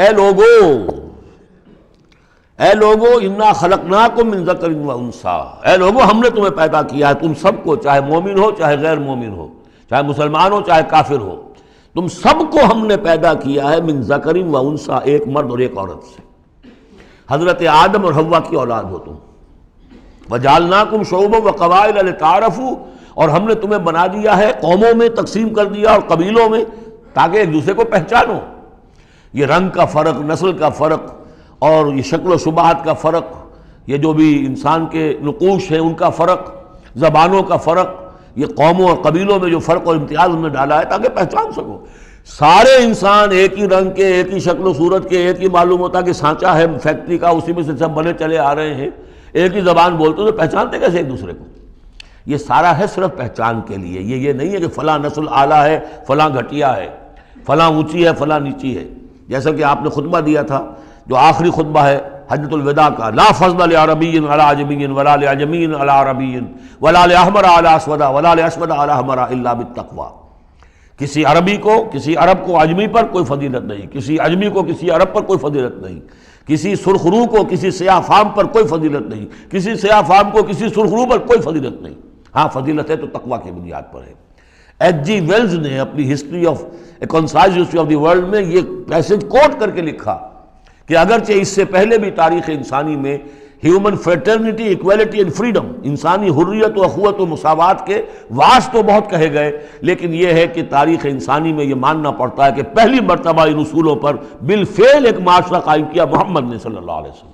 اے لوگو انا خلقناکم من ذکر و انثی، اے لوگو ہم نے تمہیں پیدا کیا ہے، تم سب کو، چاہے مومن ہو چاہے غیر مومن ہو، چاہے مسلمان ہو چاہے کافر ہو، تم سب کو ہم نے پیدا کیا ہے من ذکر و انثی، ایک مرد اور ایک عورت سے. حضرت آدم اور حوا کی اولاد ہو تم. وجعلناکم شعوبا وقبائل لتعارفوا، اور ہم نے تمہیں بنا دیا ہے قوموں میں تقسیم کر دیا اور قبیلوں میں تاکہ ایک دوسرے کو پہچانو. یہ رنگ کا فرق، نسل کا فرق، اور یہ شکل و شباہت کا فرق، یہ جو بھی انسان کے نقوش ہیں ان کا فرق، زبانوں کا فرق، یہ قوموں اور قبیلوں میں جو فرق اور امتیاز ہم نے ڈالا ہے تاکہ پہچان سکو. سارے انسان ایک ہی رنگ کے، ایک ہی شکل و صورت کے، ایک ہی معلوم ہوتا کہ سانچہ ہے فیکٹری کا، اسی میں سے سب بنے چلے آ رہے ہیں، ایک ہی زبان بولتے تو پہچانتے کیسے ایک دوسرے کو؟ یہ سارا ہے صرف پہچان کے لیے. یہ نہیں ہے کہ فلاں نسل اعلیٰ ہے، فلاں گھٹیا ہے، فلاں اونچی ہے، فلاں نیچی ہے. جیسا کہ آپ نے خطبہ دیا تھا جو آخری خطبہ ہے حجۃ الوداع کا، لا فضل لعربی علی عجمی ولا لعجمی علی عربی ولا لاحمر علی اسود ولا لاسود علی احمر الا بالتقوی. کسی عربی کو، کسی عرب کو عجمی پر کوئی فضیلت نہیں، کسی عجمی کو کسی عرب پر کوئی فضیلت نہیں، کسی سرخ رو کو کسی سیاہ فام پر کوئی فضیلت نہیں، کسی سیاہ فام کو کسی سرخ رو پر کوئی فضیلت نہیں. ہاں فضیلت ہے تو تقوی کی بنیاد پر ہے. ایچ جی ویلز نے اپنی history of a concise history of the world میں یہ پیسج کوٹ کر کے لکھا کہ اگرچہ اس سے پہلے بھی تاریخ انسانی میں human fraternity, equality and freedom, انسانی حریت و اخوت و مساوات کے واس تو بہت کہے گئے، لیکن یہ ہے کہ تاریخ انسانی میں یہ ماننا پڑتا ہے کہ پہلی مرتبہ ان اصولوں پر بالفعل ایک معاشرہ قائم کیا محمد نے صلی اللہ علیہ وسلم.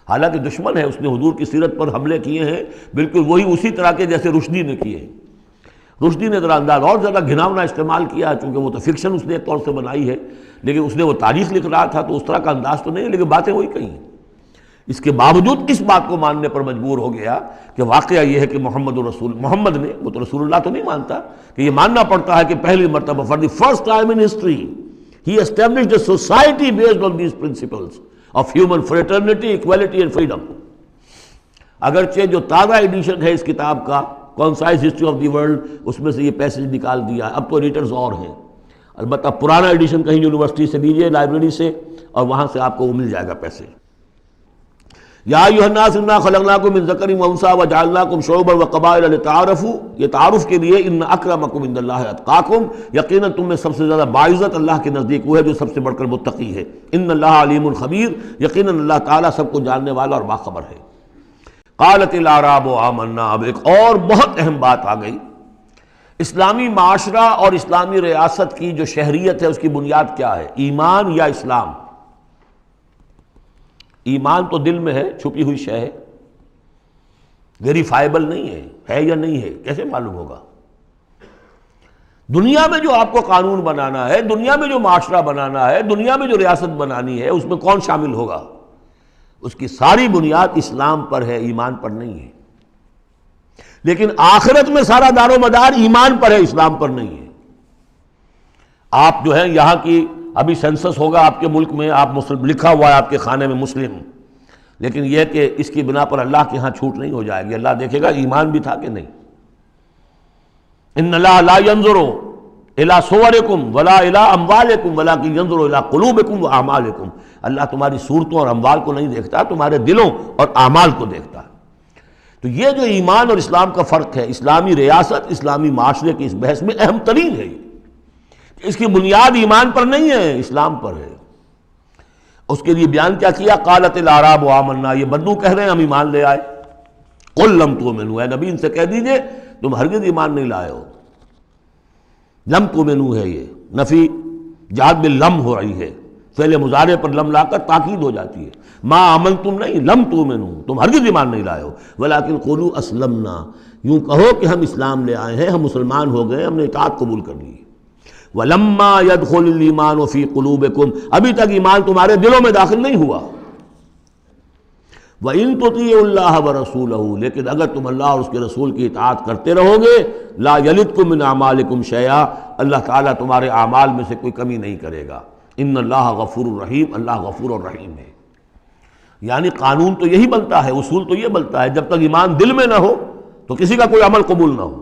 حالانکہ دشمن ہے، اس نے حضور کی سیرت پر حملے کیے ہیں بالکل وہی اسی طرح کے جیسے رشدی نے کیے ہیں. رشدی نے ذرا انداز اور زیادہ گھناؤنا استعمال کیا چونکہ وہ تو فکشن اس نے ایک طور سے بنائی ہے، لیکن اس نے وہ تاریخ لکھ رہا تھا تو اس طرح کا انداز تو نہیں ہے، لیکن باتیں وہی کہیں. اس کے باوجود کس بات کو ماننے پر مجبور ہو گیا کہ واقعہ یہ ہے کہ محمد نے، وہ تو رسول اللہ تو نہیں مانتا، کہ یہ ماننا پڑتا ہے کہ پہلی مرتبہ for the first time in history he established a society based on these principles of human fraternity, equality and freedom. اگرچہ جو تازہ ایڈیشن ہے اس کتاب کا concise history of the world, اس میں سے یہ پیسج نکال دیا ہے. اب تو ایڈیٹرز اور ہیں، البتہ پرانا ایڈیشن کہیں یونیورسٹی سے لیجیے، لائبریری سے، اور وہاں سے آپ کو وہ مل جائے گا پیسج. یا ایھا الناس انا خلقناکم من ذکر و انثی وجعلناکم شعوبا وقبائل لتعارفوا، یہ تعارف کے لیے. ان اکرمکم عند اللہ اتقاکم، یقیناً تم میں سب سے زیادہ باعزت اللہ کے نزدیک وہ ہے جو سب سے بڑھ کر متقی ہے. ان اللہ علیم خبیر، یقیناً اللہ تعالیٰ سب کو جاننے والا اور باخبر ہے. قالت الاعراب آمنا، اب ایک اور بہت اہم بات آ گئی. اسلامی معاشرہ اور اسلامی ریاست کی جو شہریت ہے اس کی بنیاد کیا ہے؟ ایمان یا اسلام؟ ایمان تو دل میں ہے، چھپی ہوئی شے ہے، ویریفائبل نہیں ہے یا نہیں ہے، کیسے معلوم ہوگا؟ دنیا میں جو آپ کو قانون بنانا ہے، دنیا میں جو معاشرہ بنانا ہے، دنیا میں جو ریاست بنانی ہے، اس میں کون شامل ہوگا؟ اس کی ساری بنیاد اسلام پر ہے، ایمان پر نہیں ہے۔ لیکن آخرت میں سارا دار و مدار ایمان پر ہے، اسلام پر نہیں ہے۔ آپ جو ہے یہاں کی ابھی سینسس ہوگا آپ کے ملک میں، آپ مسلم لکھا ہوا ہے آپ کے خانے میں مسلم، لیکن یہ کہ اس کی بنا پر اللہ کے ہاں چھوٹ نہیں ہو جائے گی، اللہ دیکھے گا ایمان بھی تھا کہ نہیں۔ ان اللہ لا ينظر الى صورکم ولا الى اموالکم ولکن ينظر الى قلوبکم واعمالکم، اللہ تمہاری صورتوں اور اموال کو نہیں دیکھتا، تمہارے دلوں اور اعمال کو دیکھتا ہے۔ تو یہ جو ایمان اور اسلام کا فرق ہے، اسلامی ریاست اسلامی معاشرے کی اس بحث میں اہم ترین ہے، اس کی بنیاد ایمان پر نہیں ہے، اسلام پر ہے۔ اس کے لیے بیان کیا کیا؟ قالت الاعراب آمنا، یہ بدو کہہ رہے ہیں ہم ایمان لے آئے۔ قل لم تؤمنوا، اے نبی ان سے کہہ دیجئے تم ہرگز ایمان نہیں لائے ہو۔ لم تؤمنوا ہے، یہ نفی جہاد میں لم ہو رہی ہے، فعل مضارع پر لم لا کر تاکید ہو جاتی ہے۔ ما آمنتم نہیں، لم تؤمنوا، تم ہرگز ایمان نہیں لائے ہو، ولکن قولوا اسلمنا، یوں کہو کہ ہم اسلام لے آئے ہیں، ہم مسلمان ہو گئے، ہم نے اطاعت قبول کر لی۔ وَلَمَّا يَدْخُلِ الْإِيمَانُ فِي قُلُوبِكُمْ، ابھی تک ایمان تمہارے دلوں میں داخل نہیں ہوا۔ وَإِن تُطِيعُوا اللَّهَ وَرَسُولَهُ، لیکن اگر تم اللہ اور اس کے رسول کی اطاعت کرتے رہو گے، لا يَلِدْكُم مِّنْ أَعْمَالِكُمْ شَيْئًا، اللہ تعالیٰ تمہارے اعمال میں سے کوئی کمی نہیں کرے گا۔ ان اللہ غفور الرحیم، اللہ غفور الرحیم ہے۔ یعنی قانون تو یہی بنتا ہے، اصول تو یہ بنتا ہے، جب تک ایمان دل میں نہ ہو تو کسی کا کوئی عمل قبول نہ ہو۔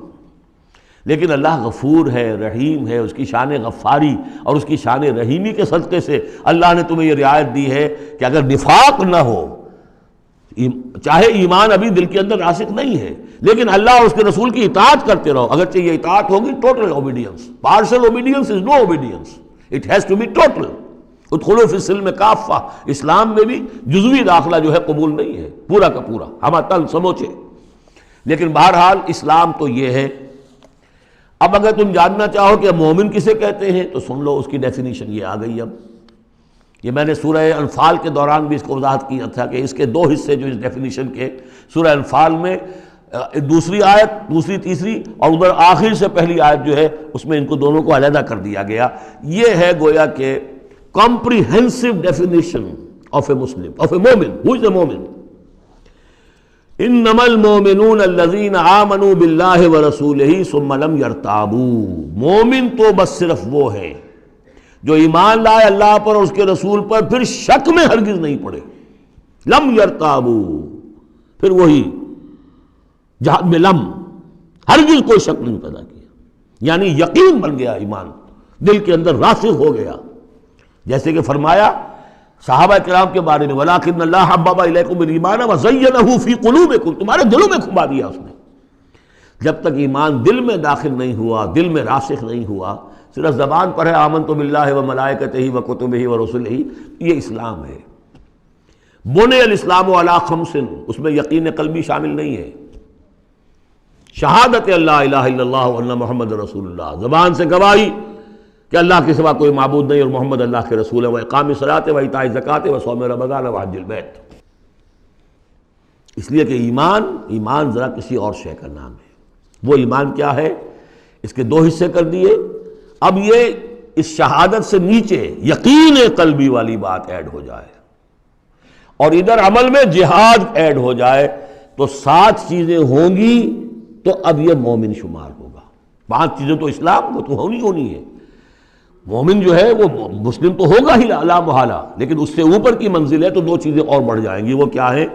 لیکن اللہ غفور ہے، رحیم ہے، اس کی شان غفاری اور اس کی شان رحیمی کے صدقے سے اللہ نے تمہیں یہ رعایت دی ہے کہ اگر نفاق نہ ہو، چاہے ایمان ابھی دل کے اندر راسخ نہیں ہے، لیکن اللہ اور اس کے رسول کی اطاعت کرتے رہو، اگرچہ یہ اطاعت ہوگی total obedience, partial obedience is no obedience, it has to be total. ادخلوا فی السلم کافہ، اسلام میں بھی جزوی داخلہ جو ہے قبول نہیں ہے، پورا کا پورا ہمہ تن سموچے۔ لیکن بہرحال اسلام تو یہ ہے۔ اب اگر تم جاننا چاہو کہ مومن کسے کہتے ہیں تو سن لو، اس کی ڈیفینیشن یہ آ گئی۔ اب یہ میں نے سورہ انفال کے دوران بھی اس کو وضاحت کیا تھا کہ اس کے دو حصے جو اس ڈیفینیشن کے، سورہ انفال میں دوسری آیت، دوسری تیسری، اور ادھر آخر سے پہلی آیت جو ہے اس میں ان کو دونوں کو علیحدہ کر دیا گیا۔ یہ ہے گویا کہ comprehensive definition of a Muslim, of a مومن۔ Who is a مومن؟ انما المؤمنون الذين آمنوا بالله ورسوله ثم لم يرتابوا، مومن تو بس صرف وہ ہے جو ایمان لائے اللہ پر اور اس کے رسول پر، پھر شک میں ہرگز نہیں پڑے۔ لم يرتابوا، پھر وہی جہاد میں لم، ہرگز کوئی شک نہیں پیدا کیا، یعنی یقین بن گیا، ایمان دل کے اندر راسخ ہو گیا۔ جیسے کہ فرمایا صحابہ کرام کے بارے میں، وَلَٰكِنَّ اللَّهَ حَبَّبَ إِلَيْكُمُ الْإِيمَانَ وَزَيَّنَهُ فِي قُلُوبِكُمْ، تمہارے دلوں میں کھبا دیا اس نے۔ جب تک ایمان دل میں داخل نہیں ہوا، دل میں راسخ نہیں ہوا، صرف زبان پر ہے آمنت باللہ وملائکتہ وکتبہ ورسلہ، یہ اسلام ہے۔ بنی الاسلام علی خمس، اس میں یقین قلبی شامل نہیں ہے۔ شہادت اللہ الہ الا اللہ وان محمد رسول اللہ، زبان سے گواہی کہ اللہ کے سوا کوئی معبود نہیں اور محمد اللہ کے رسول ہے، وإقام الصلاۃ وإیتاء الزکوٰۃ وصوم رمضان وحج البیت۔ اس لیے کہ ایمان ذرا کسی اور شے کا نام ہے۔ وہ ایمان کیا ہے؟ اس کے دو حصے کر دیے۔ اب یہ اس شہادت سے نیچے یقین قلبی والی بات ایڈ ہو جائے اور ادھر عمل میں جہاد ایڈ ہو جائے تو 7 چیزیں ہوں گی تو اب یہ مومن شمار ہوگا۔ 5 چیزیں تو اسلام کو تو ہونی ہے۔ مومن جو ہے وہ مسلم تو ہوگا ہی لا محالہ، لیکن اس سے اوپر کی منزل ہے تو 2 چیزیں اور بڑھ جائیں گی۔ وہ کیا ہے؟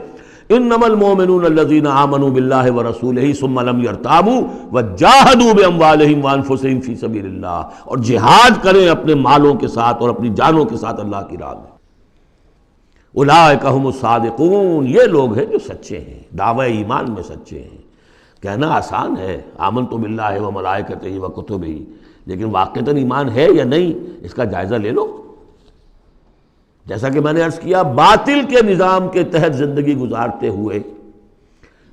انما المؤمنون الذين آمنوا بالله ورسوله ثم لم يرتابوا وجاهدوا باموالهم وانفسهم في سبيل الله، اور جہاد کریں اپنے مالوں کے ساتھ اور اپنی جانوں کے ساتھ اللہ کی راہ میں۔ اولئک هم الصادقون، یہ لوگ ہیں جو سچے ہیں، دعوی ایمان میں سچے ہیں۔ کہنا آسان ہے آمنت باللہ وملائکتہ وکتبہ، لیکن واقعتاً ایمان ہے یا نہیں اس کا جائزہ لے لو۔ جیسا کہ میں نے عرض کیا، باطل کے نظام کے تحت زندگی گزارتے ہوئے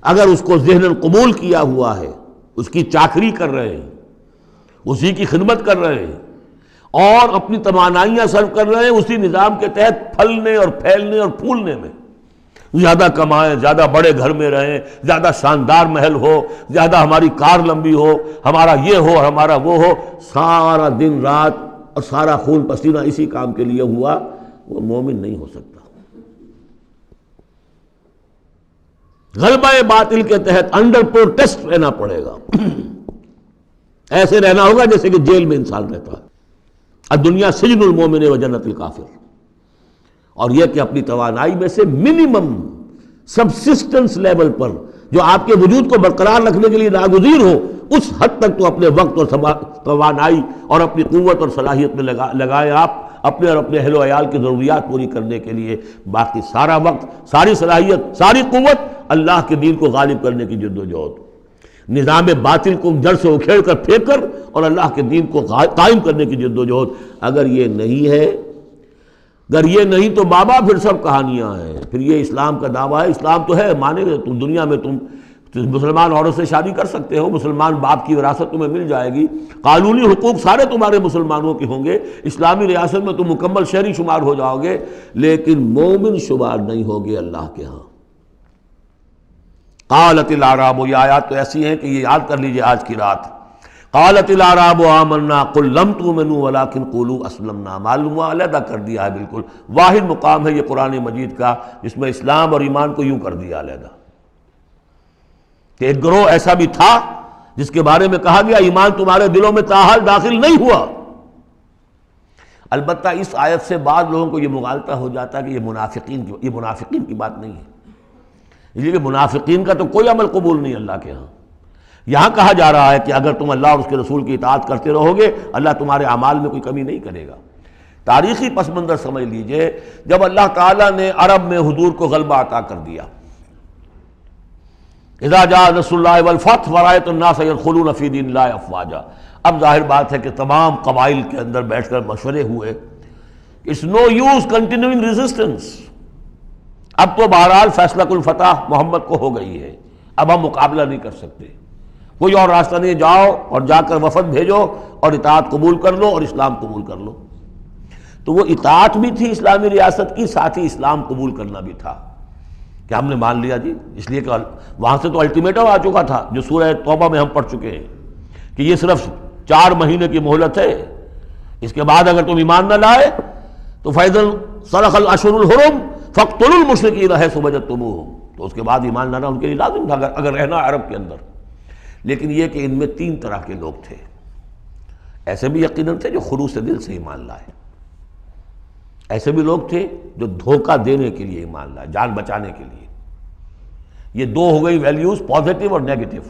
اگر اس کو ذہناً قبول کیا ہوا ہے، اس کی چاکری کر رہے ہیں، اسی کی خدمت کر رہے ہیں اور اپنی توانائیاں صرف کر رہے ہیں اسی نظام کے تحت پھلنے اور پھیلنے اور پھولنے میں، زیادہ کمائیں، زیادہ بڑے گھر میں رہیں، زیادہ شاندار محل ہو، زیادہ ہماری کار لمبی ہو، ہمارا یہ ہو، ہمارا وہ ہو، سارا دن رات اور سارا خون پسینہ اسی کام کے لیے ہوا، وہ مومن نہیں ہو سکتا۔ غلبہ باطل کے تحت انڈر پروٹیسٹ رہنا پڑے گا، ایسے رہنا ہوگا جیسے کہ جیل میں انسان رہتا ہے۔ الدنیا سجن المومن و جنت الکافر، اور یہ کہ اپنی توانائی میں سے منیمم سبسسٹنس لیول پر جو آپ کے وجود کو برقرار رکھنے کے لیے ناگزیر ہو، اس حد تک تو اپنے وقت اور توانائی اور اپنی قوت اور صلاحیت میں لگائیں آپ، اپنے اور اپنے اہل و عیال کی ضروریات پوری کرنے کے لیے۔ باقی سارا وقت، ساری صلاحیت، ساری قوت اللہ کے دین کو غالب کرنے کی جد و جہد، نظام باطل کو جڑ سے اکھیڑ کر پھینک کر اور اللہ کے دین کو قائم کرنے کی جد و جہد۔ اگر یہ نہیں ہے، اگر یہ نہیں تو بابا پھر سب کہانیاں ہیں، پھر یہ اسلام کا دعویٰ ہے۔ اسلام تو ہے، مانے گا تم دنیا میں تم مسلمان عورت سے شادی کر سکتے ہو، مسلمان باپ کی وراثت تمہیں مل جائے گی، قانونی حقوق سارے تمہارے مسلمانوں کے ہوں گے، اسلامی ریاست میں تم مکمل شہری شمار ہو جاؤ گے، لیکن مومن شمار نہیں ہوگے اللہ کے ہاں۔ قالت الاعراب، یہ آیات تو ایسی ہیں کہ یہ یاد کر لیجئے آج کی رات۔ قالت الاعراب آمنا قل لم تؤمنوا ولکن قولوا اسلمنا، معلوم ہوا علیحدہ کر دیا ہے، بالکل واحد مقام ہے یہ قرآن مجید کا جس میں اسلام اور ایمان کو یوں کر دیا علیحدہ، کہ ایک گروہ ایسا بھی تھا جس کے بارے میں کہا گیا ایمان تمہارے دلوں میں تاحال داخل نہیں ہوا۔ البتہ اس آیت سے بعض لوگوں کو یہ مغالطہ ہو جاتا ہے کہ یہ منافقین کی بات نہیں ہے، اس لیے کہ منافقین کا تو کوئی عمل قبول نہیں اللہ کے ہاں۔ یہاں کہا جا رہا ہے کہ اگر تم اللہ اور اس کے رسول کی اطاعت کرتے رہو گے، اللہ تمہارے اعمال میں کوئی کمی نہیں کرے گا۔ تاریخی پس منظر سمجھ لیجئے، جب اللہ تعالیٰ نے عرب میں حضور کو غلبہ عطا کر دیا، اذا جاء نصر اللہ والفتح ورأیت الناس يدخلون فی دین اللہ افواجا، اب ظاہر بات ہے کہ تمام قبائل کے اندر بیٹھ کر مشورے ہوئے، it's no use continuing resistance, اب تو بہرحال فیصلہ کل فتح محمد کو ہو گئی ہے، اب ہم مقابلہ نہیں کر سکتے، کوئی اور راستہ نہیں، جاؤ اور جا کر وفد بھیجو اور اطاعت قبول کر لو اور اسلام قبول کر لو۔ تو وہ اطاعت بھی تھی اسلامی ریاست کی، ساتھ ہی اسلام قبول کرنا بھی تھا کہ ہم نے مان لیا جی، اس لیے کہ وہاں سے تو الٹیمیٹم آ چکا تھا جو سورہ توبہ میں ہم پڑھ چکے ہیں کہ یہ صرف 4 مہینے کی مہلت ہے، اس کے بعد اگر تم ایمان نہ لائے تو فَإِذَا انْسَلَخَ الْأَشْهُرُ الْحُرُمُ فَاقْتُلُوا الْمُشْرِكِينَ حَيْثُ وَجَدتُّمُوهُمْ، تو اس کے بعد ایمان لانا ان کے لیے لازم تھا اگر رہنا عرب کے اندر۔ لیکن یہ کہ ان میں 3 طرح کے لوگ تھے، ایسے بھی یقیناً تھے جو خلوص دل سے ایمان لائے، ایسے بھی لوگ تھے جو دھوکہ دینے کے لیے ایمان لائے، جان بچانے کے لیے۔ یہ 2 ہو گئی ویلیوز، پازیٹیو اور نیگیٹو۔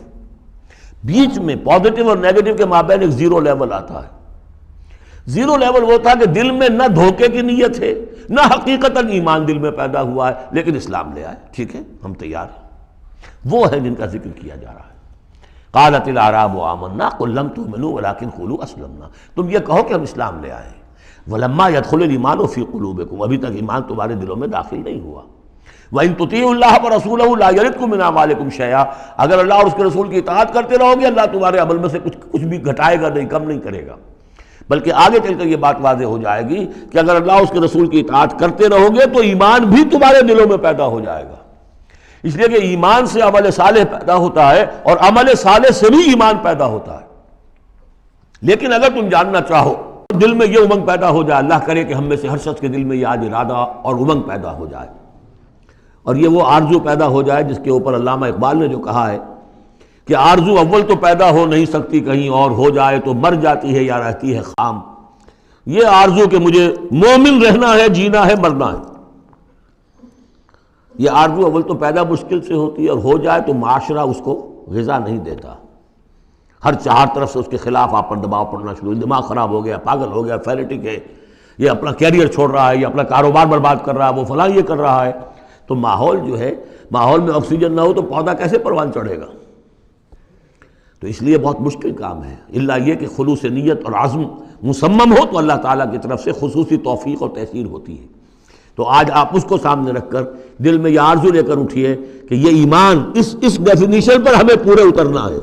بیچ میں پازیٹیو اور نیگیٹو کے مابین ایک زیرو لیول آتا ہے۔ زیرو لیول وہ تھا کہ دل میں نہ دھوکے کی نیت ہے، نہ حقیقتاً ایمان دل میں پیدا ہوا ہے، لیکن اسلام لے آئے، ٹھیک ہے ہم تیار ہیں، وہ ہے جن کا ذکر کیا جا رہا ہے۔ قالت الاعراب آمنا قل لم تؤمنوا ولکن قولوا اسلمنا، تم یہ کہو کہ ہم اسلام لے آئے، ولما يدخل الايمان في قلوبكم، ابھی تک ایمان تمہارے دلوں میں داخل نہیں ہوا۔ وَإِن تُطِيعُوا اللَّهَ وَرَسُولَهُ لَا يَلِدْكُم مِّنْ أَعْمَالِكُمْ شَيْئًا، اگر اللہ اور اس کے رسول کی اطاعت کرتے رہو گے اللہ تمہارے عمل میں سے کچھ بھی گھٹائے گا نہیں، کم نہیں کرے گا، بلکہ آگے چل کر یہ بات واضح ہو جائے گی کہ اگر اللہ اور اس کے رسول کی اطاعت کرتے رہو گے تو ایمان بھی تمہارے دلوں میں پیدا ہو جائے گا، اس لیے کہ ایمان سے عمل صالح پیدا ہوتا ہے اور عمل صالح سے بھی ایمان پیدا ہوتا ہے۔ لیکن اگر تم جاننا چاہو دل میں یہ امنگ پیدا ہو جائے، اللہ کرے کہ ہم میں سے ہر شخص کے دل میں یہ آج ارادہ اور امنگ پیدا ہو جائے، اور یہ وہ آرزو پیدا ہو جائے جس کے اوپر علامہ اقبال نے جو کہا ہے کہ آرزو اول تو پیدا ہو نہیں سکتی کہیں اور، ہو جائے تو مر جاتی ہے یا رہتی ہے خام، یہ آرزو کہ مجھے مومن رہنا ہے، جینا ہے، مرنا ہے، یہ آرزو اول تو پیدا مشکل سے ہوتی ہے، اور ہو جائے تو معاشرہ اس کو غذا نہیں دیتا، ہر 4 طرف سے اس کے خلاف آپ پر دباؤ پڑنا شروع، دماغ خراب ہو گیا، پاگل ہو گیا، فینیٹک ہے، یہ اپنا کیریئر چھوڑ رہا ہے، یہ اپنا کاروبار برباد کر رہا ہے، وہ فلاں یہ کر رہا ہے، تو ماحول جو ہے، ماحول میں آکسیجن نہ ہو تو پودا کیسے پروان چڑھے گا؟ تو اس لیے بہت مشکل کام ہے، الا یہ کہ خلوص نیت اور عزم مصمم ہو تو اللہ تعالیٰ کی طرف سے خصوصی توفیق اور تحصیل ہوتی ہے۔ تو آج آپ اس کو سامنے رکھ کر دل میں یہ آرزو لے کر اٹھیے کہ یہ ایمان اس ڈیفینیشن پر ہمیں پورے اترنا ہے،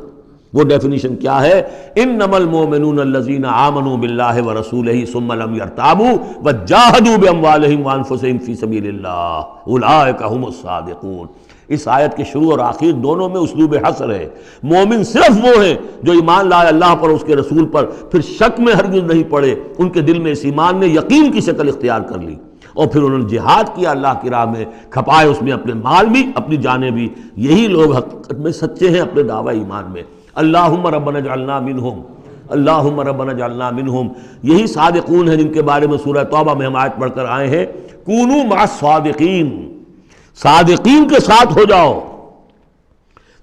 وہ ڈیفینیشن کیا ہے؟ انما المؤمنون الذین آمنوا باللہ ورسولہ ثم لم یرتابوا وجاہدوا باموالہم وانفسہم فی سبیل اللہ اولئک هم الصادقون۔ اس آیت کے شروع اور آخر دونوں میں اسلوب حصر ہے۔ مومن صرف وہ ہیں جو ایمان لائے اللہ پر، اس کے رسول پر، پھر شک میں ہرگز نہیں پڑے، ان کے دل میں اس ایمان نے یقین کی شکل اختیار کر لی، اور پھر انہوں نے جہاد کیا اللہ کی راہ میں، کھپائے اس میں اپنے مال بھی اپنی جانیں بھی۔ یہی لوگ حقیقت میں سچے ہیں اپنے دعوی ایمان میں۔ اللہم ربنا اجعلنا منہم، اللہم ربنا اجعلنا منہم، یہی صادقون ہیں جن کے بارے میں سورہ توبہ میں ہم آیت پڑھ کر آئے ہیں، کونوا مع الصادقین، صادقین کے ساتھ ہو جاؤ۔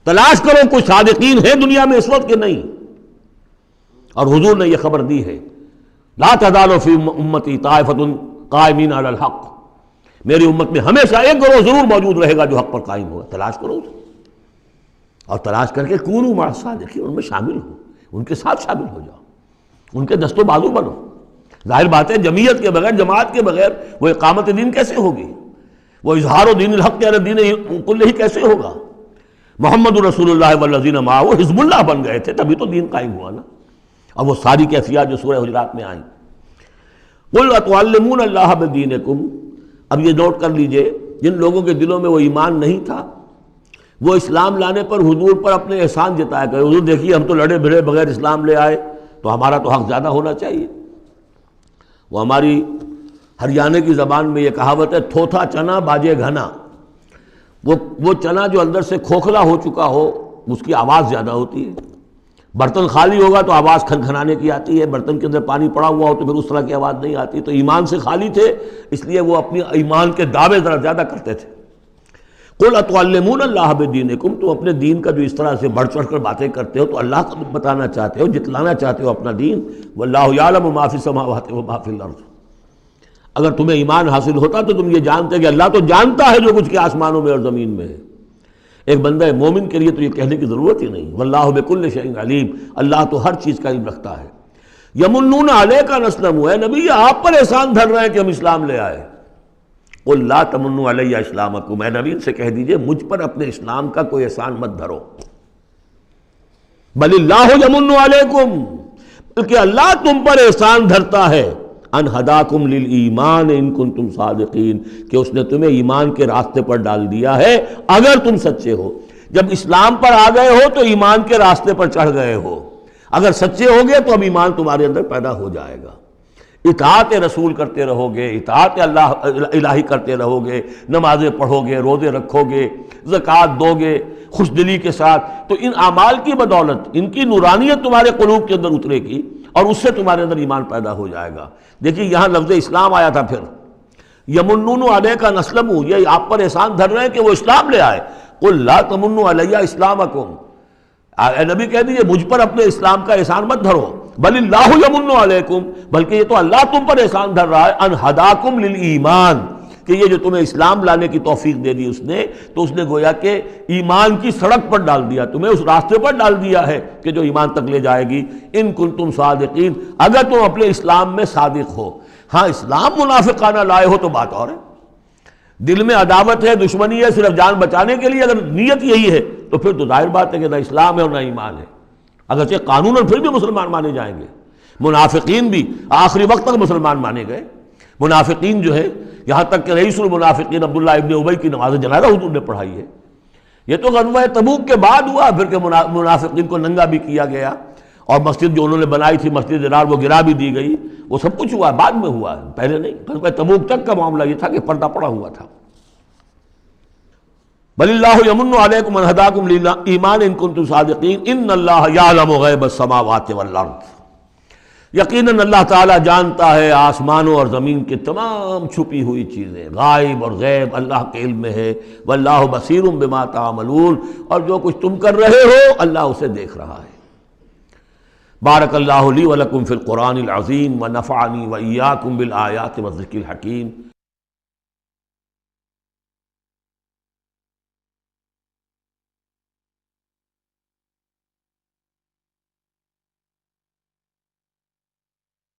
تلاش کرو کوئی صادقین ہے دنیا میں اس وقت کہ نہیں، اور حضور نے یہ خبر دی ہے، لا تزال فی امتی طائفۃ قائمین علی الحق، میری امت میں ہمیشہ ایک گروہ ضرور موجود رہے گا جو حق پر قائم ہوگا۔ تلاش کرو اسے، اور تلاش کر کے کونوا مع الصادقین، ان میں شامل ہو، ان کے ساتھ شامل ہو جاؤ، ان کے دست و بازو بنو۔ ظاہر بات ہے جمعیت کے بغیر، جماعت کے بغیر وہ اقامت دین کیسے ہوگی؟ وہ اظہار دین الحق علی الدین کلہ کیسے ہوگا؟ محمد رسول اللہ والذین معہ حزب اللہ بن گئے تھے، تبھی تو دین قائم ہوا نا۔ اور وہ ساری کیفیات جو سورہ حجرات میں آئیں۔ قل اتعلمون اللہ بدینکم، اب یہ نوٹ کر لیجئے، جن لوگوں کے دلوں میں وہ ایمان نہیں تھا، وہ اسلام لانے پر حضور پر اپنے احسان جتایا کرے، حضور دیکھیے ہم تو لڑے بھڑے بغیر اسلام لے آئے، تو ہمارا تو حق زیادہ ہونا چاہیے۔ وہ ہماری ہریانے کی زبان میں یہ کہاوت ہے، تھوتھا چنا باجے گھنا، وہ چنا جو اندر سے کھوکھلا ہو چکا ہو اس کی آواز زیادہ ہوتی ہے، برتن خالی ہوگا تو آواز کھنکھنانے کی آتی ہے، برتن کے اندر پانی پڑا ہوا ہو تو پھر اس طرح کی آواز نہیں آتی۔ تو ایمان سے خالی تھے، اس لیے وہ اپنی ایمان کے دعوے ذرا زیادہ کرتے تھے۔ قل اتعلمون اللہ بدینکم، تم اپنے دین کا جو اس طرح سے بڑھ چڑھ کر باتیں کرتے ہو تو اللہ کو بتانا چاہتے ہو، جتلانا چاہتے ہو اپنا دین۔ واللہ یعلم ما فی السماوات وما فی الارض، اگر تمہیں ایمان حاصل ہوتا تو تم یہ جانتے کہ اللہ تو جانتا ہے جو کچھ کے آسمانوں میں اور زمین میں ہے۔ ایک بندہ مومن کے لیے تو یہ کہنے کی ضرورت ہی نہیں، واللہ بکل شیء علیم، اللہ تو ہر چیز کا علم رکھتا ہے۔ یمنون علیک ان اسلموا، اے نبی آپ پر احسان دھر رہے ہیں کہ ہم اسلام لے آئے۔ قل لا تمنوا علی اسلامکم، اے نبی سے کہہ دیجئے مجھ پر اپنے اسلام کا کوئی احسان مت دھرو، بل اللہ یمن علیکم، بلکہ اللہ تم پر احسان دھرتا ہے، ان ہداکم للایمان ان کنتم صادقین، کہ اس نے تمہیں ایمان کے راستے پر ڈال دیا ہے اگر تم سچے ہو۔ جب اسلام پر آ گئے ہو تو ایمان کے راستے پر چڑھ گئے ہو، اگر سچے ہو گے تو اب ایمان تمہارے اندر پیدا ہو جائے گا۔ اطاعت رسول کرتے رہو گے، اطاعت اللہ الہی کرتے رہو گے، نمازیں پڑھو گے، روزے رکھو گے، زکوٰۃ دو گے خوش دلی کے ساتھ، تو ان اعمال کی بدولت ان کی نورانیت تمہارے قلوب کے اندر اترے گی اور اس سے تمہارے اندر ایمان پیدا ہو جائے گا۔ دیکھیے یہاں لفظ اسلام آیا تھا، پھر یمنون علیک ان اسلموا، یہ آپ پر احسان دھر رہے ہیں کہ وہ اسلام لے آئے۔ قل لا تمنوا علی اسلامکم، اے نبی کہہ دیجیے مجھ پر اپنے اسلام کا احسان مت دھرو، بل اللہ یمن علیکم، بلکہ یہ تو اللہ تم پر احسان دھر رہا ہے، ان ہداکم للایمان، کہ یہ جو تمہیں اسلام لانے کی توفیق دے دی اس نے، تو اس نے گویا کہ ایمان کی سڑک پر ڈال دیا، تمہیں اس راستے پر ڈال دیا ہے کہ جو ایمان تک لے جائے گی۔ ان کنتم صادقین، اگر تم اپنے اسلام میں صادق ہو۔ ہاں اسلام منافقانہ لائے ہو تو بات اور ہے، دل میں عداوت ہے، دشمنی ہے، صرف جان بچانے کے لیے اگر نیت یہی ہے تو پھر تو ظاہر بات ہے کہ نہ اسلام ہے اور نہ ایمان ہے، اگرچہ قانوناً پھر بھی مسلمان مانے جائیں گے۔ منافقین بھی آخری وقت تک مسلمان مانے گئے۔ منافقین جو ہے، یہاں تک کہ رئیس المنافقین عبداللہ ابن ابی کی نماز جنازہ حضور نے پڑھائی ہے۔ یہ تو غزوہ تبوک کے بعد ہوا، پھر کہ منافقین کو ننگا بھی کیا گیا، اور مسجد جو انہوں نے بنائی تھی مسجد درار وہ گرا بھی دی گئی، وہ سب کچھ ہوا، بعد میں ہوا، پہلے نہیں۔ غزوہ تبوک تک کا معاملہ یہ تھا کہ پردہ پڑا ہوا تھا۔ بل اللہ یمن علیکم ان ہداکم للایمان ان کنتم صادقین ان اللہ یعلم غیب السماوات والارض، یقیناً اللہ تعالیٰ جانتا ہے آسمانوں اور زمین کی تمام چھپی ہوئی چیزیں، غائب اور غیب اللہ کے علم میں ہے۔ واللہ بصیر بما تعملون، اور جو کچھ تم کر رہے ہو اللہ اسے دیکھ رہا ہے۔ بارک اللہ لی ولکم فی القرآن العظیم ونفعنی وإیاکم بالآیات والذکر الحکیم۔